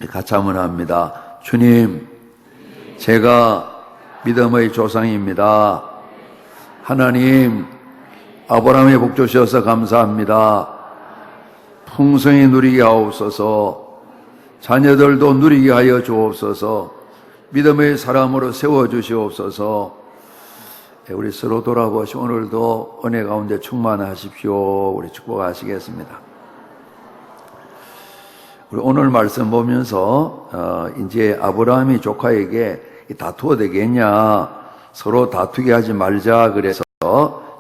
같이 한번 합니다. 주님, 제가 믿음의 조상입니다. 하나님, 아브라함의 복 주셔서 감사합니다. 풍성히 누리게 하옵소서. 자녀들도 누리게 하여 주옵소서. 믿음의 사람으로 세워주시옵소서. 우리 서로 돌아보시 오늘도 은혜 가운데 충만하십시오. 우리 축복하시겠습니다. 우리 오늘 말씀 보면서 이제 아브라함이 조카에게 다투어도 되겠냐, 서로 다투게 하지 말자 그래서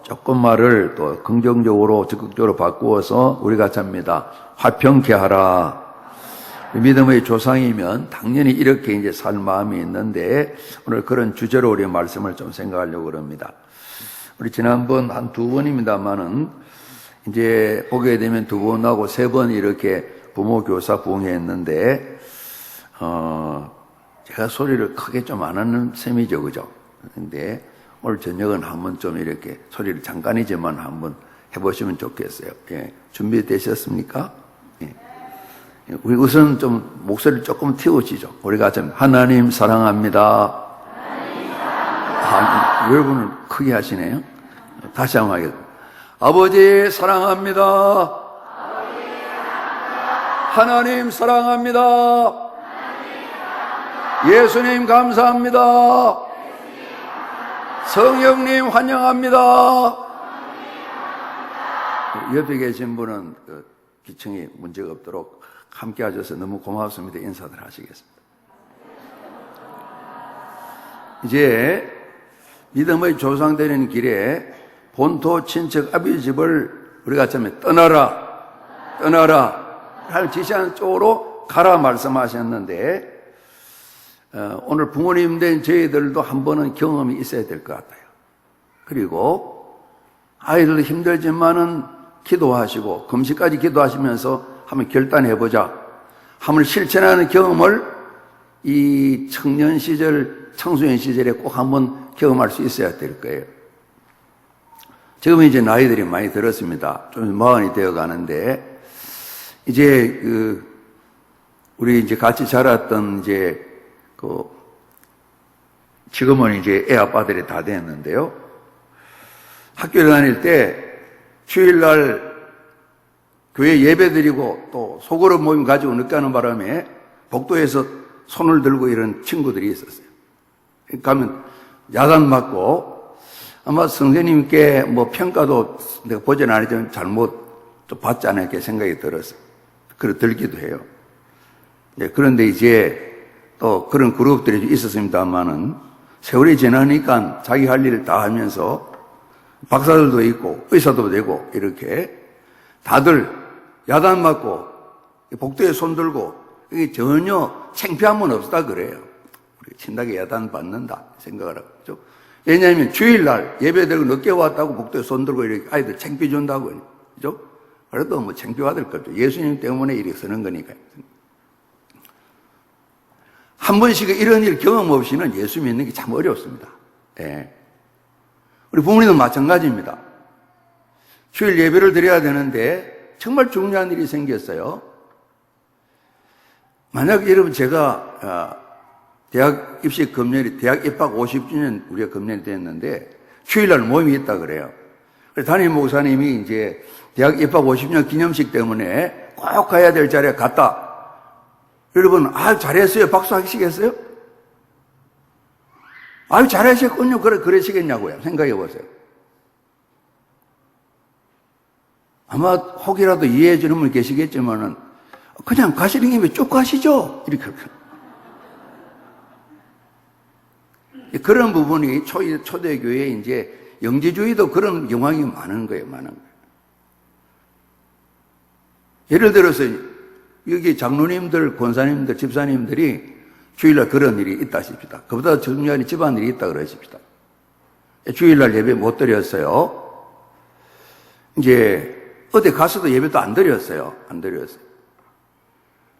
조금 말을 또 긍정적으로 적극적으로 바꾸어서 우리가 합니다. 화평케 하라. 믿음의 조상이면 당연히 이렇게 이제 살 마음이 있는데 오늘 그런 주제로 우리 말씀을 좀 생각하려고 합니다. 우리 지난번 한 2번입니다만은 이제 보게 되면 2번하고 3번 이렇게 부모 교사 부흥회했는데 제가 소리를 크게 좀 안 하는 셈이죠, 그죠? 근데 오늘 저녁은 한번 좀 이렇게 소리를 잠깐이지만 한번 해보시면 좋겠어요. 예, 준비되셨습니까? 예. 우리 우선 좀 목소리를 조금 틔우시죠. 우리가 좀 하나님 사랑합니다. 여러분은 크게 하시네요. 다시 한번 하겠습니다. 아버지 사랑합니다. 하나님 사랑합니다. 예수님 감사합니다. 성령님 환영합니다. 옆에 계신 분은 기청이 문제가 없도록 함께 하셔서 너무 고맙습니다. 인사들 하시겠습니다. 이제 믿음의 조상 되는 길에 본토 친척 아버지 집을 우리가 처음에 떠나라 할 지시하는 쪽으로 가라 말씀하셨는데 오늘 부모님 된 저희들도 한 번은 경험이 있어야 될 것 같아요. 그리고 아이들도 힘들지만은 기도하시고 금식까지 기도하시면서 한번 결단해보자. 한번 실천하는 경험을 이 청년 시절, 청소년 시절에 꼭 한번 경험할 수 있어야 될 거예요. 지금 이제 나이들이 많이 들었습니다. 좀 마흔이 되어 가는데, 이제 우리 이제 같이 자랐던 이제 지금은 이제 애 아빠들이 다 됐는데요. 학교에 다닐 때 주일날 교회 예배 드리고 또 소그룹 모임 가지고 늦게 하는 바람에 복도에서 손을 들고 이런 친구들이 있었어요. 가면 야단 맞고 아마 선생님께 뭐 평가도 내가 보진 않았지만 잘못 좀 받지 않을까 생각이 들었어요. 들기도 해요. 네, 그런데 이제 또 그런 그룹들이 있었습니다만은 세월이 지나니까 자기 할 일을 다 하면서 박사들도 있고 의사도 되고 이렇게 다들 야단 맞고 복도에 손 들고 이게 전혀 창피함은 없다 그래요. 우리 친하게 야단 받는다 생각을 하죠. 왜냐하면 주일날 예배 드리고 늦게 왔다고 복도에 손 들고 이렇게 아이들 창피 준다고 그죠? 그래도 뭐 창피 받을 거죠. 예수님 때문에 이렇게 서는 거니까요. 한 번씩 이런 일 경험 없이는 예수 믿는 게 참 어렵습니다. 예. 우리 부모님도 마찬가지입니다. 주일 예배를 드려야 되는데 정말 중요한 일이 생겼어요. 만약 여러분 제가 대학 입시 금년이 대학 입학 50주년 우리가 금년이 됐는데 주일날 모임이 있다 그래요. 그래서 담임 목사님이 이제 대학 입학 50주년 기념식 때문에 꼭 가야 될 자리에 갔다. 여러분, 잘했어요. 박수 하시겠어요? 잘하셨군요. 그러시겠냐고요. 생각해 보세요. 아마 혹이라도 이해해 주는 분 계시겠지만은, 그냥 가시는 김에 쭉 가시죠. 이렇게. 그런 부분이 초대교회에 이제 영지주의도 그런 영향이 많은 거예요. 예를 들어서, 여기 장로님들, 권사님들, 집사님들이 주일날 그런 일이 있다 하십시다. 그보다 중요한 집안일이 있다 그러십시다. 주일날 예배 못 드렸어요. 이제 어디 가서도 예배도 안 드렸어요.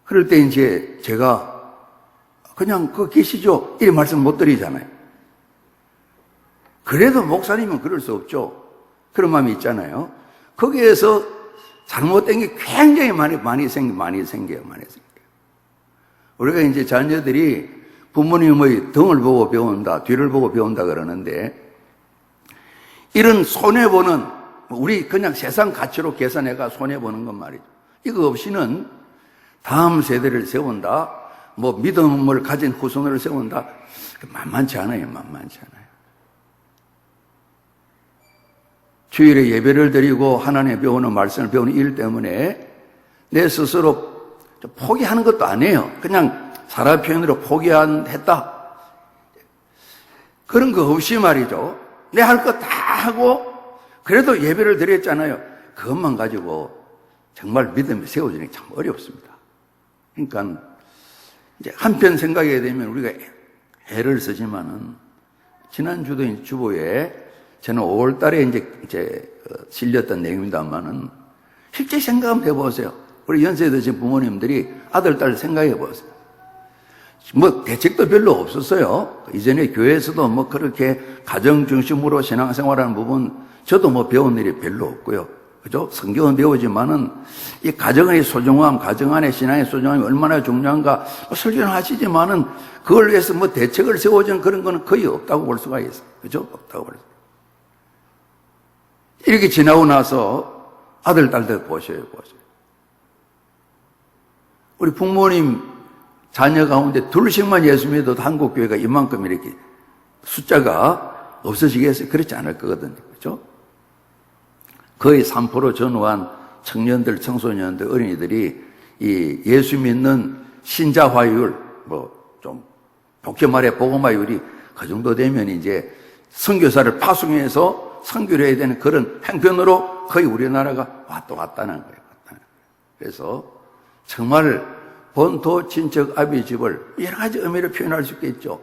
그럴 때 이제 제가 그냥 계시죠. 이 말씀 못 드리잖아요. 그래도 목사님은 그럴 수 없죠. 그런 마음이 있잖아요. 거기에서 잘못된 게 굉장히 많이 생겨요. 우리가 이제 자녀들이 부모님의 등을 보고 배운다, 뒤를 보고 배운다 그러는데, 이런 손해보는, 우리 그냥 세상 가치로 계산해가 손해보는 건 말이죠. 이거 없이는 다음 세대를 세운다, 뭐 믿음을 가진 후손을 세운다, 만만치 않아요, 만만치 않아요. 주일에 예배를 드리고 하나님의 배우는 말씀을 배우는 일 때문에 내 스스로 포기하는 것도 아니에요. 그냥 사람 표현으로 포기했다. 그런 거 없이 말이죠. 내 할 거 다 하고 그래도 예배를 드렸잖아요. 그것만 가지고 정말 믿음이 세워지는 게 참 어렵습니다. 그러니까 이제 한편 생각하게 되면 우리가 애를 쓰지만은 지난주도 주보에 저는 5월 달에 이제 실렸던 내용입니다만은 실제 생각 한번 해보세요. 우리 연세 드신 부모님들이 아들, 딸 생각해 보세요. 뭐 대책도 별로 없었어요. 이전에 교회에서도 뭐 그렇게 가정 중심으로 신앙생활하는 부분 저도 뭐 배운 일이 별로 없고요. 그죠? 성경은 배우지만은 이 가정의 소중함, 가정 안의 신앙의 소중함이 얼마나 중요한가 설교는 하시지만은 그걸 위해서 뭐 대책을 세워준 그런 거는 거의 없다고 볼 수가 있어요. 그죠? 없다고 볼 수가 있어요. 이렇게 지나고 나서 아들, 딸들 보셔요. 우리 부모님 자녀 가운데 둘씩만 예수 믿어도 한국 교회가 이만큼 이렇게 숫자가 없어지겠어요? 그렇지 않을 거거든요. 그렇죠? 거의 3% 전후한 청년들, 청소년들, 어린이들이 이 예수 믿는 신자화율, 뭐 좀 좋게 말해 복음화율이 그 정도 되면 이제 선교사를 파송해서 선교를 해야 되는 그런 행편으로 거의 우리나라가 왔다는 거예요. 그래서 정말 본토 친척 아비 집을 여러 가지 의미로 표현할 수 있겠죠.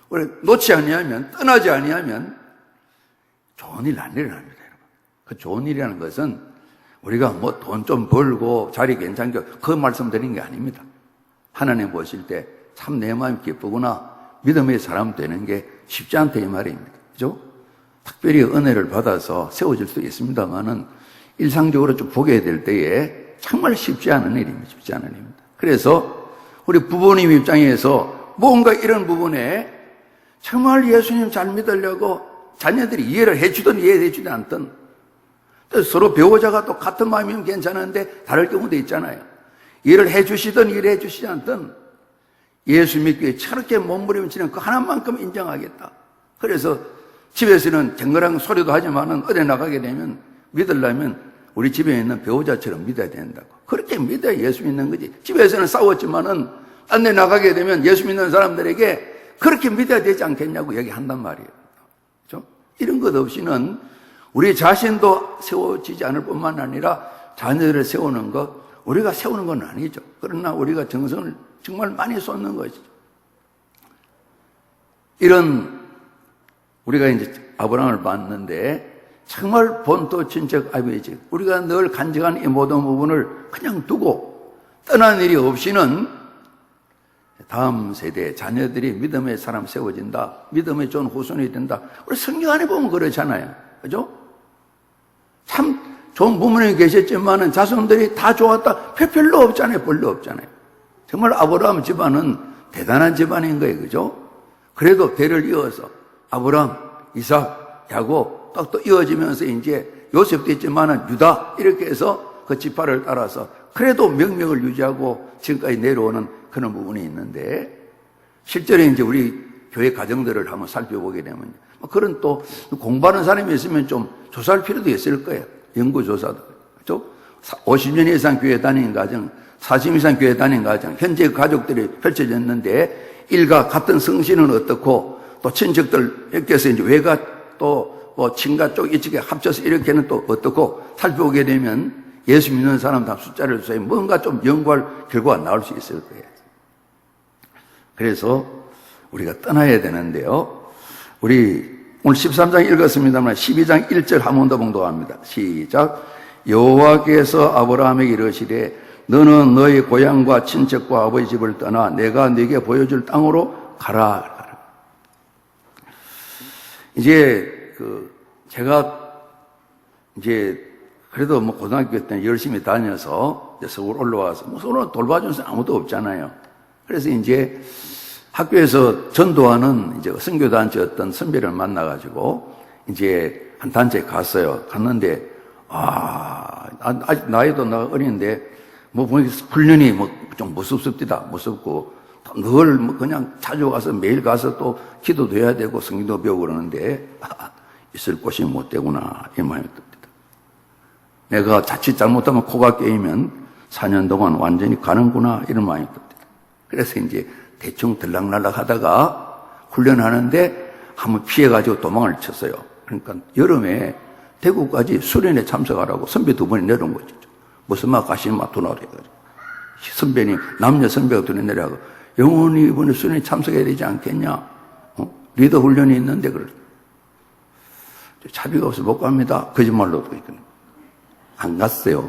우리 놓지 아니하면, 떠나지 아니하면 좋은 일 안 일어납니다, 여러분. 그 좋은 일이라는 것은 우리가 뭐 돈 좀 벌고 자리 괜찮게 그 말씀드리는 게 아닙니다. 하나님 보실 때 참 내 마음이 기쁘구나, 믿음의 사람 되는 게 쉽지 않다 이 말입니다. 그죠? 특별히 은혜를 받아서 세워질 수 있습니다만은 일상적으로 좀 보게 될 때에 정말 쉽지 않은 일입니다. 쉽지 않은 일입니다. 그래서 우리 부모님 입장에서 뭔가 이런 부분에 정말 예수님 잘 믿으려고 자녀들이 이해를 해주든 이해해주지 않든 서로 배우자가 또 같은 마음이면 괜찮은데 다를 경우도 있잖아요. 이해를 해주시든 이해를 해주시지 않든 예수 믿기에 저렇게 몸부림치는 그 하나만큼 인정하겠다. 그래서 집에서는 쟁거랑 소리도 하지만은 어디 나가게 되면 믿으려면 우리 집에 있는 배우자처럼 믿어야 된다고. 그렇게 믿어야 예수 믿는 거지. 집에서는 싸웠지만은 딴 데 나가게 되면 예수 믿는 사람들에게 그렇게 믿어야 되지 않겠냐고 얘기한단 말이에요. 그렇죠? 이런 것 없이는 우리 자신도 세워지지 않을 뿐만 아니라 자녀들을 세우는 것, 우리가 세우는 건 아니죠. 그러나 우리가 정성을 정말 많이 쏟는 것이죠. 이런 우리가 이제 아브라함을 봤는데 정말 본토 친척 아비지, 우리가 늘 간직한 이 모든 부분을 그냥 두고 떠난 일이 없이는 다음 세대 자녀들이 믿음의 사람 세워진다, 믿음의 좋은 후손이 된다. 우리 성경 안에 보면 그렇잖아요. 그죠? 참 좋은 부모님이 계셨지만은 자손들이 다 좋았다, 별로 없잖아요. 별로 없잖아요. 정말 아브라함 집안은 대단한 집안인 거예요. 그죠? 그래도 대를 이어서 아브라함, 이삭, 야곱 또 이어지면서 이제 요셉도 있지만은 유다 이렇게 해서 그 지파를 따라서 그래도 명명을 유지하고 지금까지 내려오는 그런 부분이 있는데, 실제로 이제 우리 교회 가정들을 한번 살펴보게 되면 그런 또 공부하는 사람이 있으면 좀 조사할 필요도 있을 거예요. 연구조사도. 그렇죠? 50년 이상 교회 다닌 가정, 40년 이상 교회 다닌 가정, 현재 가족들이 펼쳐졌는데 일가 같은 성신은 어떻고 또 친척들 엮여서 이제 외가 또 뭐 친가 쪽 이쪽에 합쳐서 이렇게는 또 어떻고 살펴보게 되면 예수 믿는 사람 다 숫자를 주세요. 뭔가 좀 연구할 결과가 나올 수 있을 거예요. 그래서 우리가 떠나야 되는데요. 우리 오늘 13장 읽었습니다만 12장 1절 한 번 더 봉독합니다. 시작. 여호와께서 아브라함에게 이르시되 너는 너희 고향과 친척과 아버지 집을 떠나 내가 네게 보여줄 땅으로 가라. 이제 제가 이제 그래도 뭐 고등학교 때는 열심히 다녀서 서울 올라와서 뭐 서울 돌봐주는 사람 아무도 없잖아요. 그래서 이제 학교에서 전도하는 이제 선교단체 어떤 선배를 만나가지고 이제 한 단체에 갔어요. 갔는데, 아직 나이도 나 어린데, 뭐, 훈련이 뭐 좀 무섭습니다. 무섭고, 늘 뭐 그냥 자주 가서 매일 가서 또 기도도 해야 되고 성경도 배우고 그러는데, 있을 곳이 못 되구나. 이 마음이 듭니다. 내가 자칫 잘못하면 코가 깨이면 4년 동안 완전히 가는구나. 이런 마음이 듭니다. 그래서 이제 대충 들락날락 하다가 훈련하는데 한번 피해가지고 도망을 쳤어요. 그러니까 여름에 대구까지 수련회 참석하라고 선배 2분이 내려온 거죠. 무슨 막 가시면 막 도나오래 해가지고. 선배님, 남녀 선배가 둘이 내려가고, 영원히 이번에 수련회 참석해야 되지 않겠냐? 리더 훈련이 있는데, 차비가 없어 못 갑니다. 거짓말로 안 갔어요.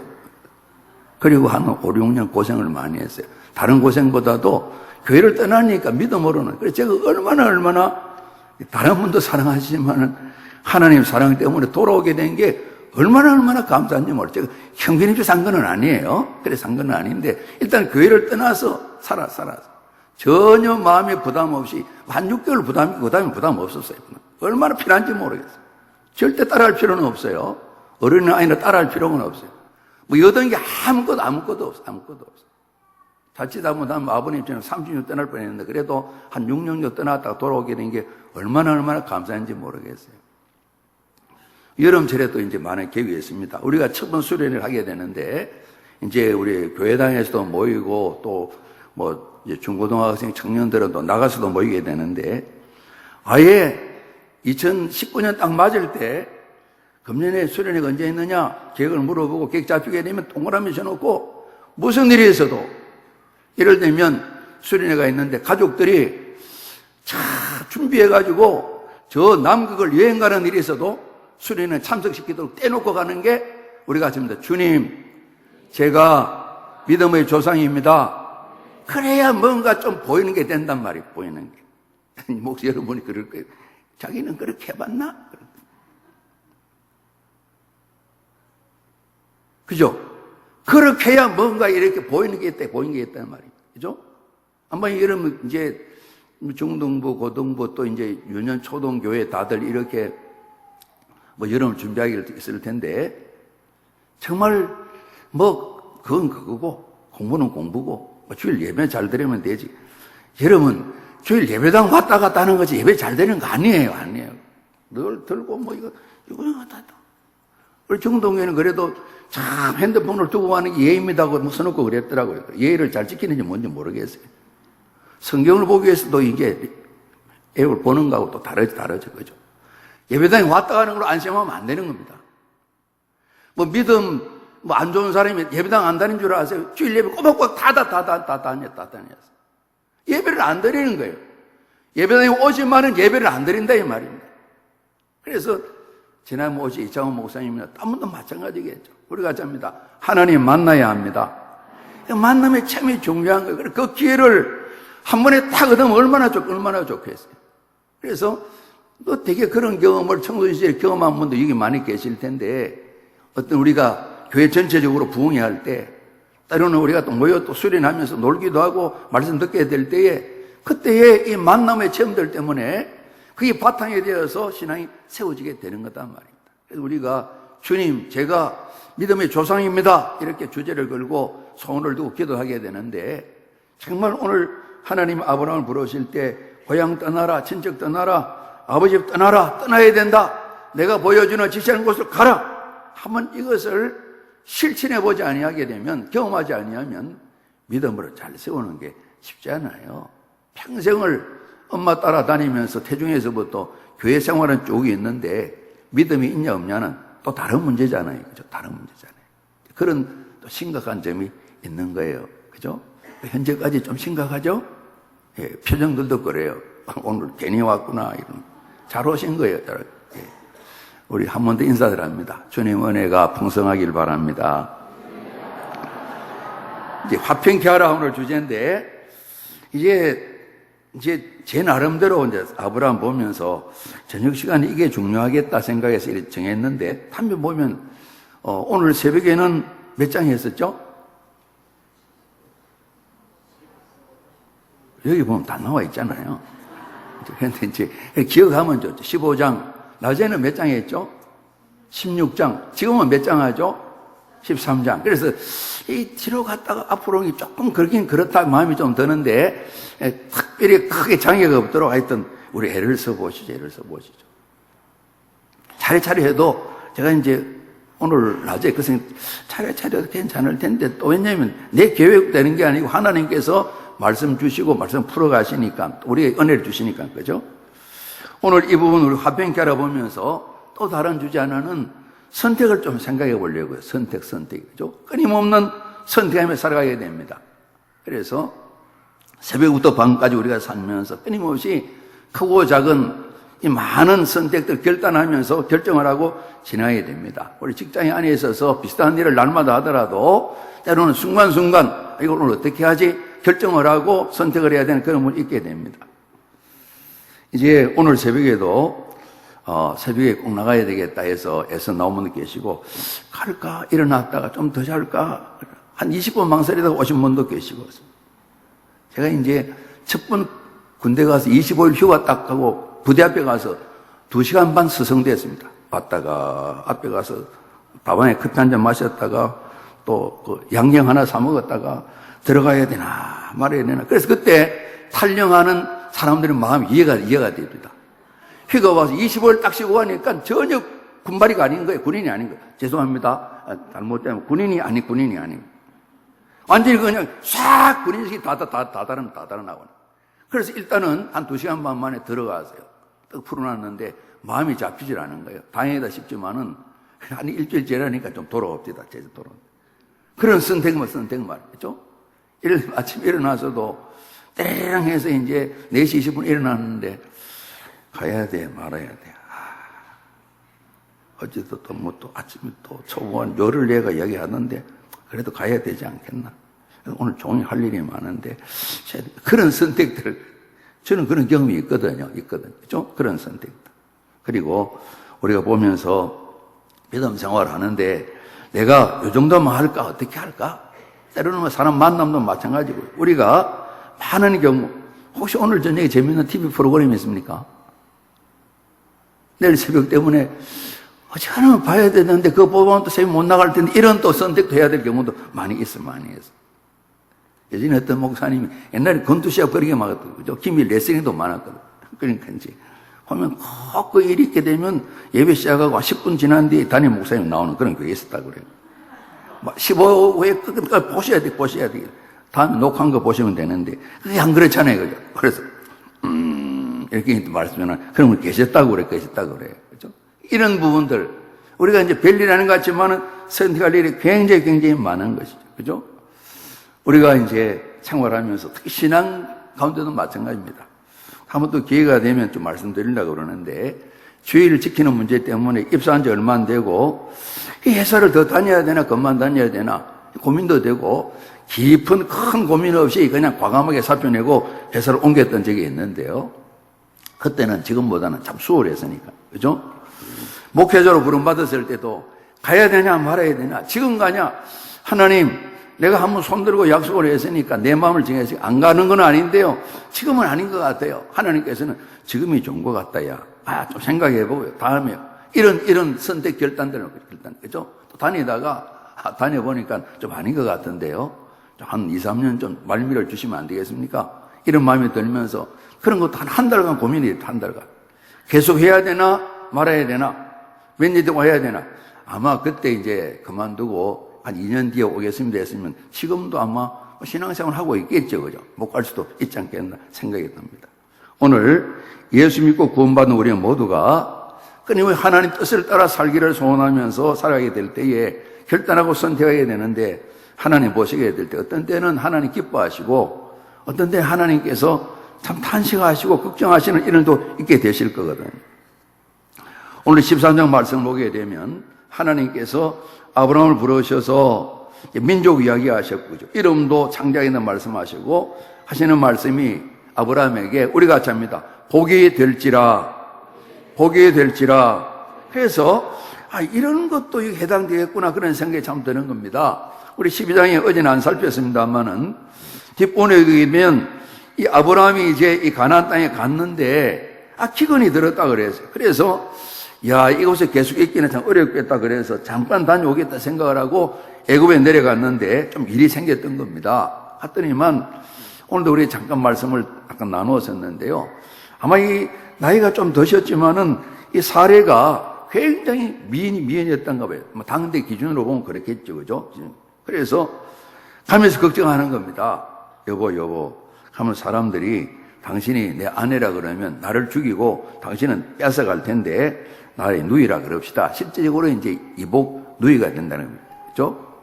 그리고 한 5, 6년 고생을 많이 했어요. 다른 고생보다도 교회를 떠나니까 믿음으로는. 그래서 제가 얼마나 다른 분도 사랑하시지만은 하나님 사랑 때문에 돌아오게 된 게 얼마나 감사한지 모르죠. 제가 형편없이 산 건 아니에요. 그래 산 건 아닌데 일단 교회를 떠나서 살아서 전혀 마음에 부담 없이 한 6개월 부담 없었어요. 얼마나 필요한지 모르겠어요. 절대 따라할 필요는 없어요. 어른이 아니라 따라할 필요는 없어요. 뭐 여던 게 아무것도 없어요. 자칫 잘못하면 아버님처럼 30년 떠날 뻔했는데 그래도 한 6년 떠났다가 돌아오게 된 게 얼마나 감사한지 모르겠어요. 여름철에 또 이제 많은 계획이 있습니다. 우리가 첫 번 수련을 하게 되는데 이제 우리 교회당에서도 모이고 또 뭐 이제 중고등학생 청년들은 또 나가서도 모이게 되는데 아예 2019년 딱 맞을 때 금년에 수련회가 언제 있느냐 계획을 물어보고 계획 잡히게 되면 동그라미 쳐놓고 무슨 일이 있어도 예를 들면 수련회가 있는데 가족들이 차 준비해가지고 저 남극을 여행 가는 일이 있어도 수련회 참석시키도록 떼놓고 가는 게 우리가 아침부터 주님 제가 믿음의 조상입니다. 그래야 뭔가 좀 보이는 게 된단 말이에요. 보이는 게. 혹시 여러분이 그럴 거예요. 자기는 그렇게 해봤나? 그죠? 그렇게 해야 뭔가 이렇게 보이는 게 있단 말이에요. 그죠? 한번 여러분 이제 중등부, 고등부 또 이제 유년 초등교회 다들 이렇게 뭐 여름을 준비하기를 있을 텐데 정말 뭐 그건 그거고 공부는 공부고 뭐 주일 예배 잘 드리면 되지. 여러분 주일 예배당 왔다 갔다 하는 거지 예배 잘 되는 거 아니에요. 늘 들고 뭐 이거 우리 중동교회는 그래도 참 핸드폰을 두고 가는 게 예입니다고 뭐 써놓고 그랬더라고요. 예의를 잘 지키는지 뭔지 모르겠어요. 성경을 보기 위해서도 이게 앱을 보는 거하고 또 다르죠. 그죠? 예배당에 왔다 가는 걸로 안심하면 안 되는 겁니다. 뭐 믿음 뭐 안 좋은 사람이 예배당 안 다니는 줄 아세요? 주일 예배 꼬박꼬박 다 다녔어. 예배를 안 드리는 거예요. 예배당에 오지만은 예배를 안 드린다 이 말입니다. 그래서 지난번 오시 이창훈 목사님이나 딴 분도 마찬가지겠죠. 우리가 잡니다. 하나님 만나야 합니다. 만남이 참 중요한 거예요. 그 기회를 한 번에 딱 얻으면 얼마나 좋겠어요. 그래서 또 되게 그런 경험을 청소 시절에 경험한 분도 여기 많이 계실 텐데 어떤 우리가 교회 전체적으로 부흥회 할 때 때로는 우리가 또 모여 또 수련하면서 놀기도 하고 말씀 듣게 될 때에 그때의 이 만남의 체험들 때문에 그게 바탕이 되어서 신앙이 세워지게 되는 거단 말입니다. 그래서 우리가 주님 제가 믿음의 조상입니다 이렇게 주제를 걸고 소원을 두고 기도하게 되는데 정말 오늘 하나님 아브라함을 부르실 때 고향 떠나라 친척 떠나라 아버지 집 떠나야 된다 내가 보여주는 지시하는 곳으로 가라 한번 이것을 실천해보지 아니하게 되면 경험하지 아니하면 믿음으로 잘 세우는 게 쉽지 않아요. 평생을 엄마 따라다니면서 태중에서부터 교회 생활은 쪽이 있는데 믿음이 있냐 없냐는 또 다른 문제잖아요. 그죠? 다른 문제잖아요. 그런 또 심각한 점이 있는 거예요. 그죠? 현재까지 좀 심각하죠? 예, 표정들도 그래요. 오늘 괜히 왔구나. 이런. 잘 오신 거예요. 예. 우리 한 번 더 인사드립니다. 주님 은혜가 풍성하길 바랍니다. 이제 화평케 하라 오늘 주제인데 이제 제 나름대로 이제 아브라함 보면서 저녁 시간에 이게 중요하겠다 생각해서 이렇게 정했는데 한편 보면 오늘 새벽에는 몇 장 했었죠? 여기 보면 다 나와 있잖아요. 그런데 이제 기억하면 좋죠. 15장. 낮에는 몇 장이었죠? 16장. 지금은 몇 장 하죠? 13장. 그래서 이 뒤로 갔다가 앞으로 조금 그렇긴 그렇다 마음이 좀 드는데, 특별히 크게 장애가 없도록 하여튼 우리 애를 써보시죠. 애를 써보시죠. 차례차례 해도 제가 이제 오늘 낮에 그 생각, 차례차례 해도 괜찮을 텐데, 또 왜냐면 내 계획되는 게 아니고 하나님께서 말씀 주시고 말씀 풀어가시니까, 우리에게 은혜를 주시니까, 그죠? 오늘 이 부분 우리 화평케 알아보면서 또 다른 주제 하나는 선택을 좀 생각해 보려고요. 선택. 그죠? 끊임없는 선택하며 살아가게 됩니다. 그래서 새벽부터 밤까지 우리가 살면서 끊임없이 크고 작은 이 많은 선택들 결단하면서 결정을 하고 지나야 됩니다. 우리 직장에 안에 있어서 비슷한 일을 날마다 하더라도 때로는 순간순간 이걸 오늘 어떻게 하지? 결정을 하고 선택을 해야 되는 그런 분이 있게 됩니다. 이제 오늘 새벽에도 새벽에 꼭 나가야 되겠다 해서 애써 나오는 분도 계시고, 갈까? 일어났다가 좀 더 잘까? 한 20분 망설이다가 오신 분도 계시고. 제가 이제 첫 번 군대 가서 25일 휴가 딱 하고 부대 앞에 가서 2시간 반 스성됐습니다. 왔다가 앞에 가서 밥안에 커피 한 잔 마셨다가 또 그 양념 하나 사 먹었다가 들어가야 되나 말아야 되나. 그래서 그때 탈영하는 사람들의 마음이 이해가 됩니다. 휴가 와서 25일 딱 쉬고 가니까 전혀 군발이가 아닌 거예요. 군인이 아닌 거예요. 죄송합니다. 잘못되면 군인이 아닌. 완전히 그냥 싹 군인식이 다 달아나고. 그래서 일단은 한 2시간 반 만에 들어가세요. 딱 풀어놨는데 마음이 잡히질 않은 거예요. 다행이다 싶지만은 한 일주일 지나니까 좀 돌아옵니다. 제주 돌아옵니다. 그런 선택만, 그죠? 아침에 일어나서도 때랑 해서 이제 4시 20분 일어났는데 가야 돼, 말아야 돼. 어제도 또 아침에 또 초보한 열흘 내가 이야기하는데 그래도 가야 되지 않겠나. 오늘 종일 할 일이 많은데 그런 선택들, 저는 그런 경험이 있거든요. 그죠? 그런 선택들. 그리고 우리가 보면서 믿음 생활을 하는데 내가 이 정도만 할까? 어떻게 할까? 때로는 사람 만남도 마찬가지고, 우리가 많은 경우, 혹시 오늘 저녁에 재미있는 TV 프로그램이 있습니까? 내일 새벽 때문에 하나는 봐야 되는데 그거 보면 또 새벽 못 나갈 텐데, 이런 또 선택도 해야 될 경우도 많이 있어. 예전에 어떤 목사님이 옛날에 권투시합 그렇게 막았거든요. 그죠? 김일 레슬링도 많았거든요. 그러니까 이제 보면 꼭 그 일이 있게 되면 예배 시작하고 10분 지난 뒤에 담임 목사님 나오는 그런 게 있었다고 그래요. 15회 끝까지 보셔야 돼. 다음에 녹화한 거 보시면 되는데, 그게 안 그렇잖아요. 그죠? 그래서, 이렇게 말씀하면, 그러면 계셨다고 그래요. 그죠? 이런 부분들, 우리가 이제 별일하는 것 같지만은 선택할 일이 굉장히 많은 것이죠. 그죠? 우리가 이제 생활하면서 특히 신앙 가운데도 마찬가지입니다. 한번 또 기회가 되면 좀 말씀드리려고 그러는데, 주의를 지키는 문제 때문에 입사한 지 얼마 안 되고, 이 회사를 더 다녀야 되나, 그만 다녀야 되나, 고민도 되고, 깊은 큰 고민 없이 그냥 과감하게 사표 내고 회사를 옮겼던 적이 있는데요. 그때는 지금보다는 참 수월했으니까. 그죠? 목회자로 부름받았을 때도 가야 되냐, 말아야 되냐, 지금 가냐, 하나님, 내가 한번 손들고 약속을 했으니까 내 마음을 정했으니까 안 가는 건 아닌데요. 지금은 아닌 것 같아요. 하나님께서는 지금이 좋은 것 같다, 야. 좀 생각해보고요. 다음에. 이런 선택 결단들은, 그죠? 또 다녀보니까 좀 아닌 것 같은데요. 한 2, 3년 좀 말미를 주시면 안 되겠습니까? 이런 마음이 들면서 그런 것도 한 달간 고민이 한 달간. 계속 해야 되나, 말아야 되나, 몇 년 동안 해야 되나. 아마 그때 이제 그만두고 한 2년 뒤에 오겠습니다 했으면 지금도 아마 신앙생활 하고 있겠죠. 그죠? 못 갈 수도 있지 않겠나 생각이 듭니다. 오늘 예수 믿고 구원받은 우리 모두가 끊임없이 하나님 뜻을 따라 살기를 소원하면서 살아가게 될 때에 결단하고 선택하게 되는데, 하나님 보시게 될 때 어떤 때는 하나님 기뻐하시고 어떤 때는 하나님께서 참 탄식하시고 걱정하시는 일도 있게 되실 거거든요. 오늘 13장 말씀을 보게 되면 하나님께서 아브라함을 부르셔서 민족 이야기 하셨고, 이름도 창작에는 말씀하시고 하시는 말씀이 아브라함에게 우리 같이 합니다. 복이 될지라 해서 이런 것도 해당되겠구나, 그런 생각이 참 드는 겁니다. 우리 12장에 어제는 안 살폈습니다만은 뒷부분에 보면 이 아브라함이 이제 이 가나안 땅에 갔는데 기근이 들었다 그랬어요. 그래서 야, 이곳에 계속 있기는 참 어렵겠다 그래서 잠깐 다녀오겠다 생각을 하고 애굽에 내려갔는데 좀 일이 생겼던 겁니다. 했더니만 오늘도 우리 잠깐 말씀을 약간 나누었었는데요. 아마 이 나이가 좀 드셨지만은 이 사례가 굉장히 미인이었던가 봐요. 당대 기준으로 보면 그렇겠죠. 그죠? 그래서 가면서 걱정하는 겁니다. 여보. 하면 사람들이 당신이 내 아내라 그러면 나를 죽이고 당신은 뺏어갈 텐데 나의 누이라 그럽시다. 실제적으로 이제 이복 누이가 된다는 겁니다. 그죠?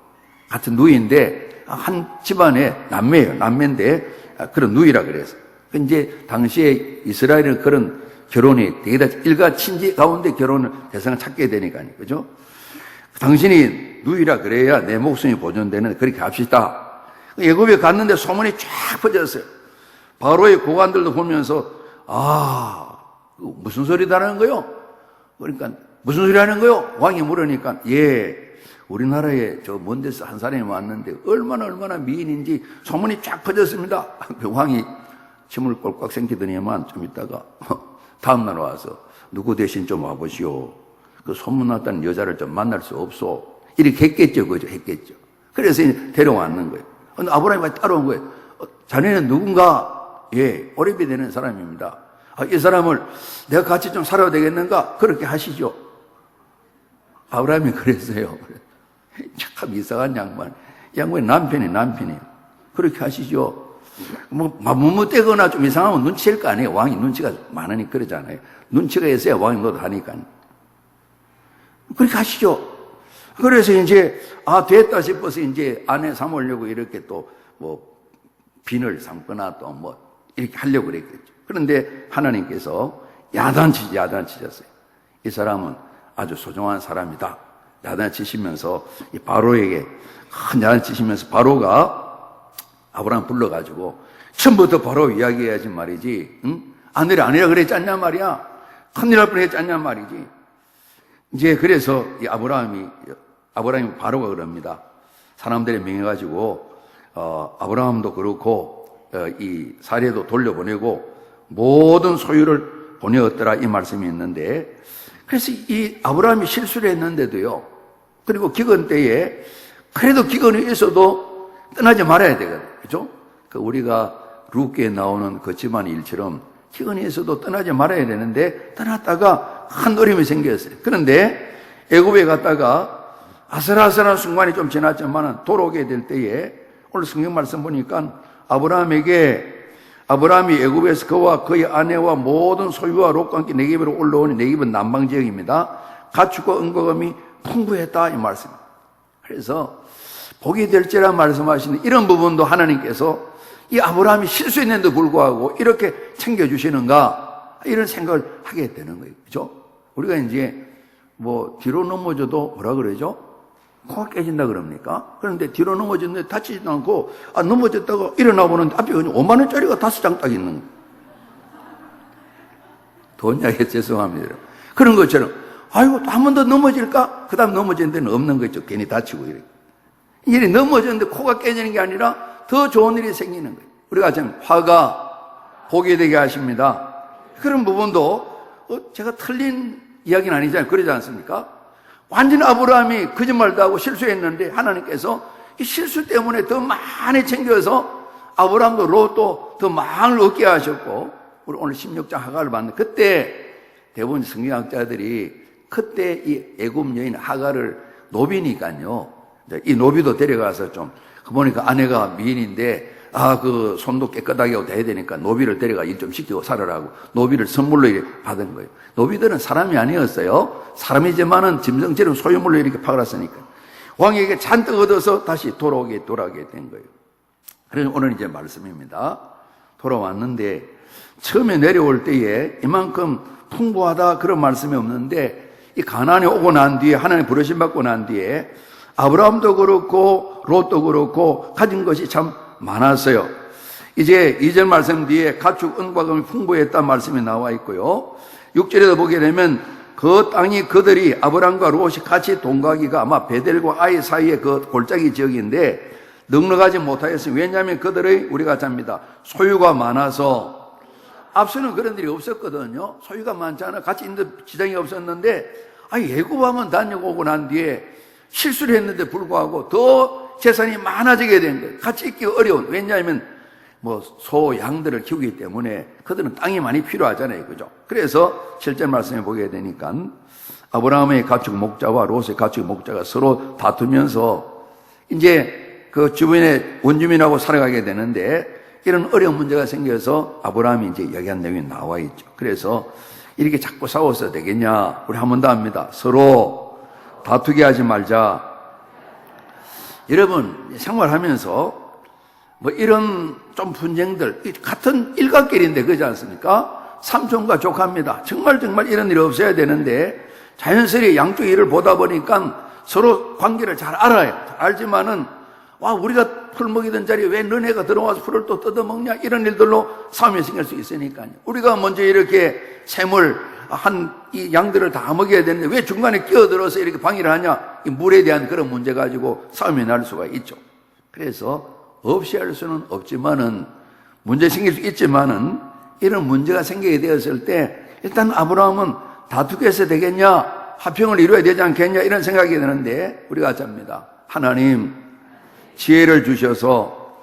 같은 누이인데 한 집안의 남매예요. 남매인데 그런 누이라 그래서. 이제 당시에 이스라엘은 그런 결혼이 되게 다 일가 친지 가운데 결혼을 대상을 찾게 되니까요. 그죠? 당신이 누이라 그래야 내 목숨이 보존되는 그렇게 합시다. 애굽에 갔는데 소문이 쫙 퍼졌어요. 바로의 고관들도 보면서 무슨 소리다라는 거요? 그러니까 무슨 소리 하는 거요? 왕이 물으니까 우리나라에 저 먼 데서 한 사람이 왔는데 얼마나 미인인지 소문이 쫙 퍼졌습니다. 왕이 침을 꼴깍 삼키더니만 좀 있다가 다음날 와서 누구 대신 좀 와보시오. 그 소문났다는 여자를 좀 만날 수 없소. 이렇게 했겠죠. 그죠? 했겠죠. 그래서 이제 데려왔는 거예요. 근데 아브라함이 따라온 거예요. 자네는 누군가? 오래비 되는 사람입니다. 이 사람을 내가 같이 좀 살아야 되겠는가? 그렇게 하시죠. 아브라함이 그랬어요. 참 이상한 양반. 양반이 남편이. 그렇게 하시죠. 뭇뭇대거나 좀 이상하면 눈치일 거 아니에요. 왕이 눈치가 많으니 그러잖아요. 눈치가 있어야 왕이 노릇하니까. 그렇게 하시죠. 그래서 이제, 됐다 싶어서 이제 아내 삼으려고 이렇게 또 비늘 삼거나 또 이렇게 하려고 그랬겠죠. 그런데 하나님께서 야단치셨어요. 이 사람은 아주 소중한 사람이다. 야단치시면서 이 바로에게 큰 야단치시면서 바로가 아브라함 불러가지고 처음부터 바로 이야기해야지 말이지. 응? 아내라 그랬지 않냐 말이야. 큰일 날 뻔했지 않냐 말이지. 이제 그래서 이 아브라함이 바로가 그럽니다. 사람들이 명해가지고 아브라함도 그렇고 이 사례도 돌려보내고 모든 소유를 보내었더라 이 말씀이 있는데, 그래서 이 아브라함이 실수를 했는데도요. 그리고 기근 때에 그래도 기근이 있어도 떠나지 말아야 되거든요. 그죠? 우리가 룻기에 나오는 그 집안의 일처럼 기근이 있어도 떠나지 말아야 되는데 떠났다가 큰 어려움이 생겼어요. 그런데 애굽에 갔다가 아슬아슬한 순간이 좀 지났지만 돌아오게 될 때에 오늘 성경 말씀 보니까 아브라함이 애굽에서 그와 그의 아내와 모든 소유와 롯과 함께 네겝으로 올라오니 네겝은 남방 지역입니다. 가축과 은거금이 풍부했다 이 말씀. 그래서 복이 될지라 말씀하시는 이런 부분도 하나님께서 이 아브라함이 실수했는데도 불구하고 이렇게 챙겨주시는가 이런 생각을 하게 되는 거예요. 그죠? 우리가 이제 뒤로 넘어져도 뭐라 그러죠? 코가 깨진다 그럽니까? 그런데 뒤로 넘어졌는데 다치지도 않고 넘어졌다가 일어나 보는데 앞에 5만 원짜리가 5장 딱 있는 거예요. 돈 이야기 죄송합니다. 그런 것처럼 또 한 번 더 넘어질까? 그 다음 넘어지는 데는 없는 거죠. 괜히 다치고 이렇게. 일이 넘어졌는데 코가 깨지는 게 아니라 더 좋은 일이 생기는 거예요. 우리가 지금 화가 복이 되게 하십니다. 그런 부분도 제가 틀린 이야기는 아니잖아요. 그러지 않습니까? 완전히 아브라함이 거짓말도 하고 실수했는데 하나님께서 이 실수 때문에 더 많이 챙겨서 아브라함도 롯도 더 많이 얻게 하셨고, 우리 오늘 16장 하가를 봤는데 그때 대부분 성경학자들이 그때 이 애굽 여인 하가를 노비니까요. 이 노비도 데려가서 좀 보니까 아내가 미인인데 그 손도 깨끗하게 하고 해야 되니까 노비를 데려가 일 좀 시키고 살아라고 노비를 선물로 이렇게 받은 거예요. 노비들은 사람이 아니었어요. 사람이지만은 짐승처럼 소유물로 이렇게 팔았으니까 왕에게 잔뜩 얻어서 다시 돌아오게 된 거예요. 그래서 오늘 이제 말씀입니다. 돌아왔는데 처음에 내려올 때에 이만큼 풍부하다 그런 말씀이 없는데 이 가나안에 오고 난 뒤에 하나님 부르심 받고 난 뒤에 아브라함도 그렇고 롯도 그렇고 가진 것이 참 많았어요. 이제 2절 말씀 뒤에 가축 은과 금이 풍부했다는 말씀이 나와 있고요. 6절에도 보게 되면 그 땅이 그들이 아브라함과 롯이 같이 동거하기가 아마 베델과 아이 사이의 그 골짜기 지역인데 넉넉하지 못하였으니 왜냐하면 그들의 우리가 잡니다. 소유가 많아서 앞서는 그런 일이 없었거든요. 소유가 많잖아. 같이 있는 지장이 없었는데 예고하면 다녀오고 난 뒤에 실수를 했는데 불구하고 더 재산이 많아지게 된 거예요. 같이 있기 어려운. 왜냐하면 소, 양들을 키우기 때문에 그들은 땅이 많이 필요하잖아요. 그죠? 그래서 7절 말씀에 보게 되니까 아브라함의 가축 목자와 롯의 가축 목자가 서로 다투면서 이제 그 주변의 원주민하고 살아가게 되는데 이런 어려운 문제가 생겨서 아브라함이 이제 이야기한 내용이 나와 있죠. 그래서 이렇게 자꾸 싸워서 되겠냐? 우리 한 번 더 합니다. 서로 다투게 하지 말자. 여러분, 생활하면서 이런 좀 분쟁들, 같은 일가끼리인데 그러지 않습니까? 삼촌과 조카입니다. 정말 이런 일이 없어야 되는데 자연스레 양쪽 일을 보다 보니까 서로 관계를 잘 알아요. 알지만은 우리가 풀 먹이던 자리에 왜 너네가 들어와서 풀을 또 뜯어먹냐? 이런 일들로 싸움이 생길 수 있으니까요. 우리가 먼저 이렇게 샘을 이 양들을 다 먹여야 되는데 왜 중간에 끼어들어서 이렇게 방해를 하냐? 이 물에 대한 그런 문제 가지고 싸움이 날 수가 있죠. 그래서 없이 할 수는 없지만은 문제 생길 수 있지만은 이런 문제가 생기게 되었을 때 일단 아브라함은 다투게 해서 되겠냐? 화평을 이루어야 되지 않겠냐? 이런 생각이 드는데 우리가 잡니다. 하나님 지혜를 주셔서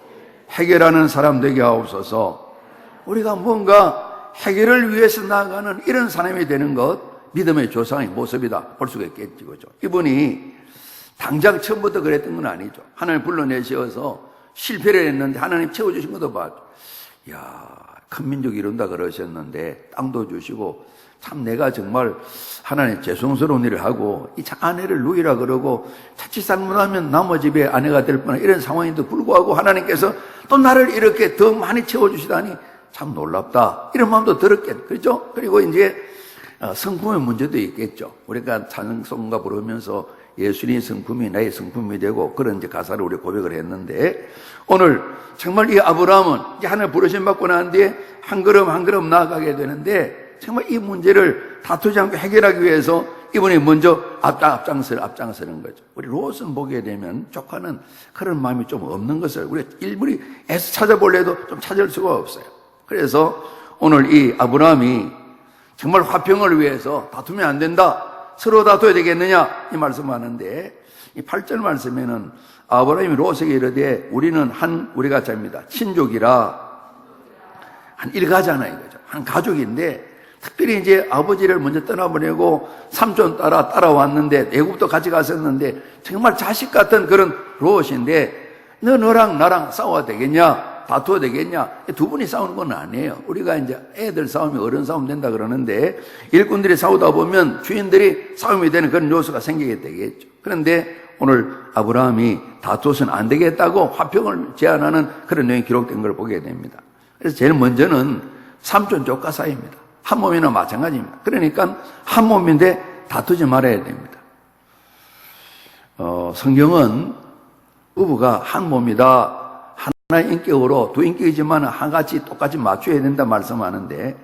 해결하는 사람 되게 하옵소서. 우리가 뭔가 해결을 위해서 나아가는 이런 사람이 되는 것, 믿음의 조상의 모습이다 볼 수가 있겠지. 그죠? 이분이 당장 처음부터 그랬던 건 아니죠. 하나님 불러내셔서 실패를 했는데 하나님 채워주신 것도 봐. 큰 민족이 이룬다 그러셨는데 땅도 주시고 참 내가 정말 하나님 죄송스러운 일을 하고 이 아내를 누이라 그러고 자칫 잘못하면 남의 집에 아내가 될 뻔한 이런 상황인데도 불구하고 하나님께서 또 나를 이렇게 더 많이 채워주시다니 참 놀랍다 이런 마음도 들었겠죠. 그렇죠? 그리고 이제 성품의 문제도 있겠죠. 우리가 찬송가 부르면서 예수님의 성품이 나의 성품이 되고 그런 이제 가사를 우리 고백을 했는데 오늘 정말 이 아브라함은 이제 하나님 부르심 받고 난 뒤에 한 걸음 한 걸음 나아가게 되는데 정말 이 문제를 다투지 않고 해결하기 위해서 이분이 먼저 앞장서는 거죠. 우리 롯은 보게 되면 조카는 그런 마음이 좀 없는 것을 우리 일부러 애써 찾아보려도 좀 찾을 수가 없어요. 그래서 오늘 이 아브라함이 정말 화평을 위해서 다투면 안 된다. 서로 다투어야 되겠느냐? 이 말씀하는데 이 8절 말씀에는 아브라함이 롯에게 이르되 우리는 우리가 자입니다. 친족이라 한 일가잖아요. 이거죠. 한 가족인데 특별히 이제 아버지를 먼저 떠나보내고 삼촌 따라왔는데 애굽도 같이 갔었는데 정말 자식 같은 그런 롯인데 너랑 나랑 싸워야 되겠냐? 다투어야 되겠냐? 두 분이 싸우는 건 아니에요. 우리가 이제 애들 싸움이 어른 싸움 된다 그러는데 일꾼들이 싸우다 보면 주인들이 싸움이 되는 그런 요소가 생기게 되겠죠. 그런데 오늘 아브라함이 다투어서는 안 되겠다고 화평을 제안하는 그런 내용이 기록된 걸 보게 됩니다. 그래서 제일 먼저는 삼촌 조카 사이입니다. 한 몸이나 마찬가지입니다. 그러니까 한 몸인데 다투지 말아야 됩니다. 성경은 부부가 한 몸이다. 하나의 인격으로 두 인격이지만 한같이 똑같이 맞춰야 된다 말씀하는데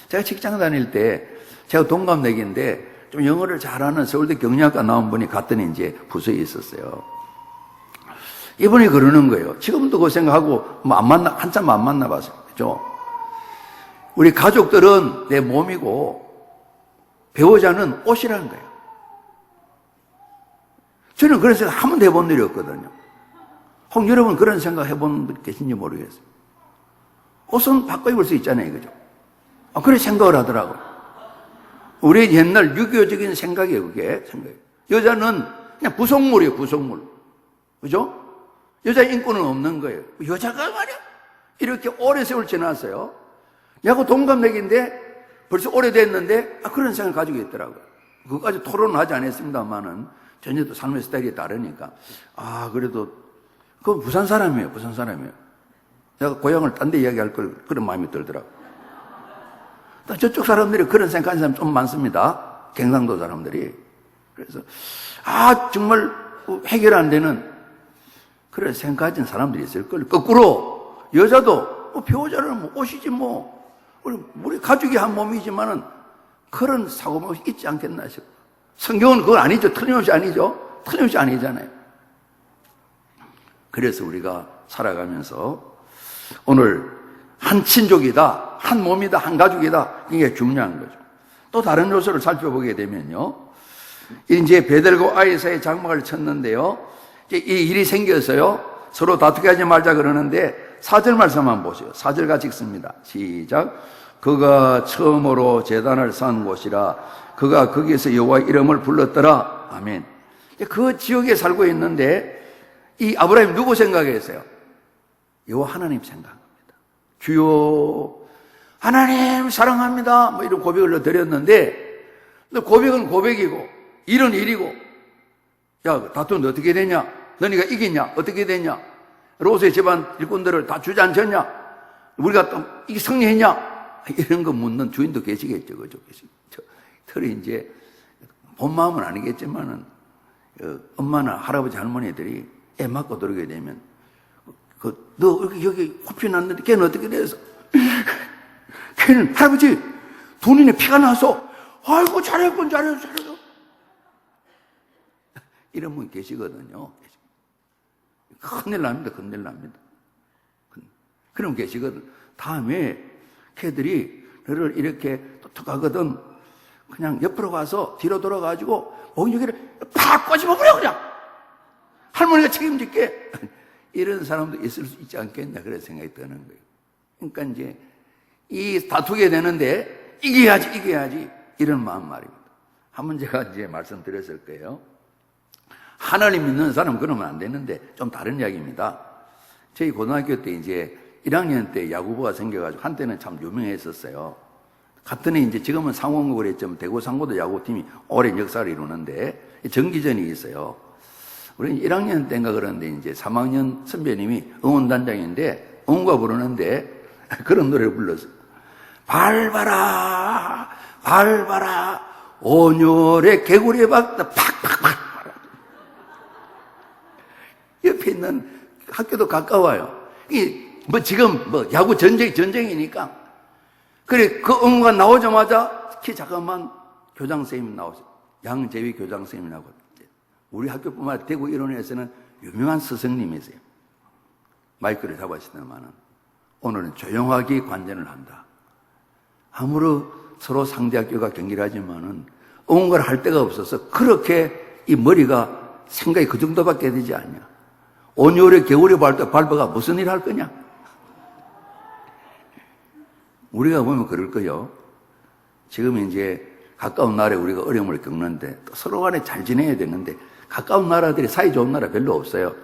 제가 직장 다닐 때 제가 동갑내기인데 좀 영어를 잘하는 서울대 경영학과 나온 분이 갔더니 이제 부서에 있었어요. 이분이 그러는 거예요. 지금도 그 생각하고 한참 안 만나봤어요. 그죠? 우리 가족들은 내 몸이고 배우자는 옷이라는 거예요. 저는 그런 생각 한 번도 해본 일이 없거든요. 혹 여러분 그런 생각 해본 분 계신지 모르겠어요. 옷은 바꿔 입을 수 있잖아요. 그죠? 그래 생각을 하더라고요. 우리 옛날 유교적인 생각이에요. 그게 생각이에요. 여자는 그냥 부속물이에요. 부속물. 그죠? 여자 인권은 없는 거예요. 여자가 말이야 이렇게 오래 세월 지났어요. 야구 동갑내기인데 벌써 오래됐는데 그런 생각을 가지고 있더라고요. 그것까지 토론은 하지 않았습니다만은 전혀 또 삶의 스타일이 다르니까 그래도 그건 부산 사람이에요. 부산 사람이에요. 내가 고향을 딴 데 이야기할 걸 그런 마음이 들더라고요. 저쪽 사람들이 그런 생각하는 사람 좀 많습니다. 경상도 사람들이. 그래서 정말 해결 안 되는 그런 생각 가진 사람들이 있을 걸. 거꾸로 여자도 배우자는 옷이지 우리 가족이 한 몸이지만은 그런 사고방식이 있지 않겠나 싶어요. 성경은 그건 아니죠. 틀림없이 아니죠. 틀림없이 아니잖아요. 그래서 우리가 살아가면서 오늘 한 친족이다, 한 몸이다, 한 가족이다, 이게 중요한 거죠. 또 다른 요소를 살펴보게 되면요, 이제 베델과 아이 사이에 장막을 쳤는데요, 이 일이 생겨서요, 서로 다투게 하지 말자 그러는데 4절 말씀 한번 보세요. 4절 같이 읽습니다. 시작. 그가 처음으로 제단을 쌓은 곳이라 그가 거기에서 여호와 이름을 불렀더라. 아멘. 그 지역에 살고 있는데 이 아브라함이 누구 생각했어요? 여호와 하나님 생각합니다. 주여 하나님 사랑합니다, 뭐 이런 고백을 드렸는데, 고백은 고백이고 일은 일이고, 야 다투는데 어떻게 되냐? 너희가 이겼냐? 어떻게 되냐? 롯의 집안 일꾼들을 다 주저앉혔냐? 우리가 또 이게 승리했냐? 이런 거 묻는 주인도 계시겠죠, 그죠? 특히 이제 본 마음은 아니겠지만은 엄마나 할아버지 할머니들이 애 맞고 들어오게 되면 너 여기 코피 났는데 걔는 어떻게 돼서? 걔는 할아버지 돈이네 피가 나서 아이고 잘했군 잘했어 이런 분 계시거든요. 큰일 납니다. 큰일 납니다. 그럼 계시거든. 다음에 걔들이 너를 이렇게 톡톡하거든. 그냥 옆으로 가서 뒤로 돌아가지고 엉덩이를 팍 꼬집어버려 그냥. 할머니가 책임질게. 이런 사람도 있을 수 있지 않겠냐 그런 생각이 드는 거예요. 그러니까 이제 이 다투게 되는데 이겨야지 이런 마음 말입니다. 한번 제가 이제 말씀드렸을 거예요. 하나님 믿는 사람은 그러면 안 되는데 좀 다른 이야기입니다. 저희 고등학교 때 이제 1학년 때 야구부가 생겨가지고 한때는 참 유명했었어요. 같은 해 이제 지금은 상원고 그랬지만 대구 상고도 야구팀이 오랜 역사를 이루는데 정기전이 있어요. 우리는 1학년 때인가 그러는데 이제 3학년 선배님이 응원단장인데 응원가 부르는데 그런 노래를 불렀어요. 밟아라 온열의 개구리에 박다 팍팍팍. 옆에 있는 학교도 가까워요. 뭐 지금 뭐 야구 전쟁이니까. 그래 그 응원가 나오자마자 키 작은만 교장 선생님 나오세요. 양재위 교장 선생님 나오고. 우리 학교뿐만 아니라 대구 일원에서는 유명한 스승님이세요. 마이크를 잡으시더만은 오늘은 조용하게 관전을 한다. 아무런 서로 상대 학교가 경기하지만은 응원가를 할 데가 없어서 그렇게 이 머리가 생각이 그 정도밖에 되지 않냐. 온열의 겨울에 밟아가 무슨 일 할 거냐? 우리가 보면 그럴 거요. 지금 이제 가까운 나라에 우리가 어려움을 겪는데 또 서로 간에 잘 지내야 되는데 가까운 나라들이 사이 좋은 나라 별로 없어요.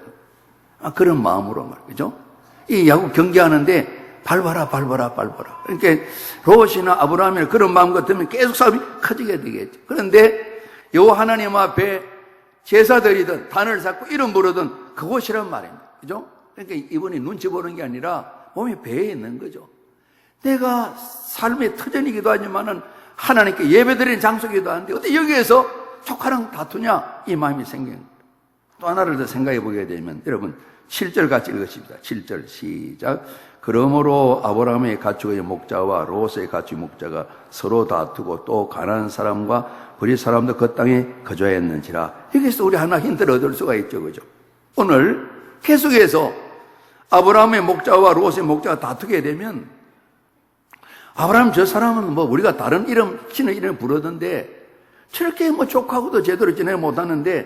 그런 마음으로 말이죠. 이 야구 경기하는데 밟아라. 그러니까 롯이나 아브라함이나 그런 마음 같으면 계속 싸움이 커지게 되겠죠. 그런데 여호와 하나님 앞에 제사드리든 단을 쌓고 이름 부르든 그곳이란 말입니다. 그죠? 그러니까 이분이 눈치 보는 게 아니라 몸이 배에 있는 거죠. 내가 삶의 터전이기도 하지만은 하나님께 예배드리는 장소이기도 한데 어떻게 여기에서 조카랑 다투냐? 이 마음이 생깁니다. 또 하나를 더 생각해 보게 되면 여러분 7절 같이 읽으십니다. 7절 시작. 그러므로 아브라함의 가축의 목자와 롯의 가축의 목자가 서로 다투고 또 가난한 사람과 불의 사람도 그 땅에 거주하였는지라. 여기서 우리 하나 힌트를 얻을 수가 있죠. 그죠? 오늘 계속해서 아브라함의 목자와 롯의 목자가 다투게 되면 아브라함 저 사람은 뭐 우리가 다른 이름, 신의 이름 부르던데 저렇게 뭐 족하고도 제대로 지내 못하는데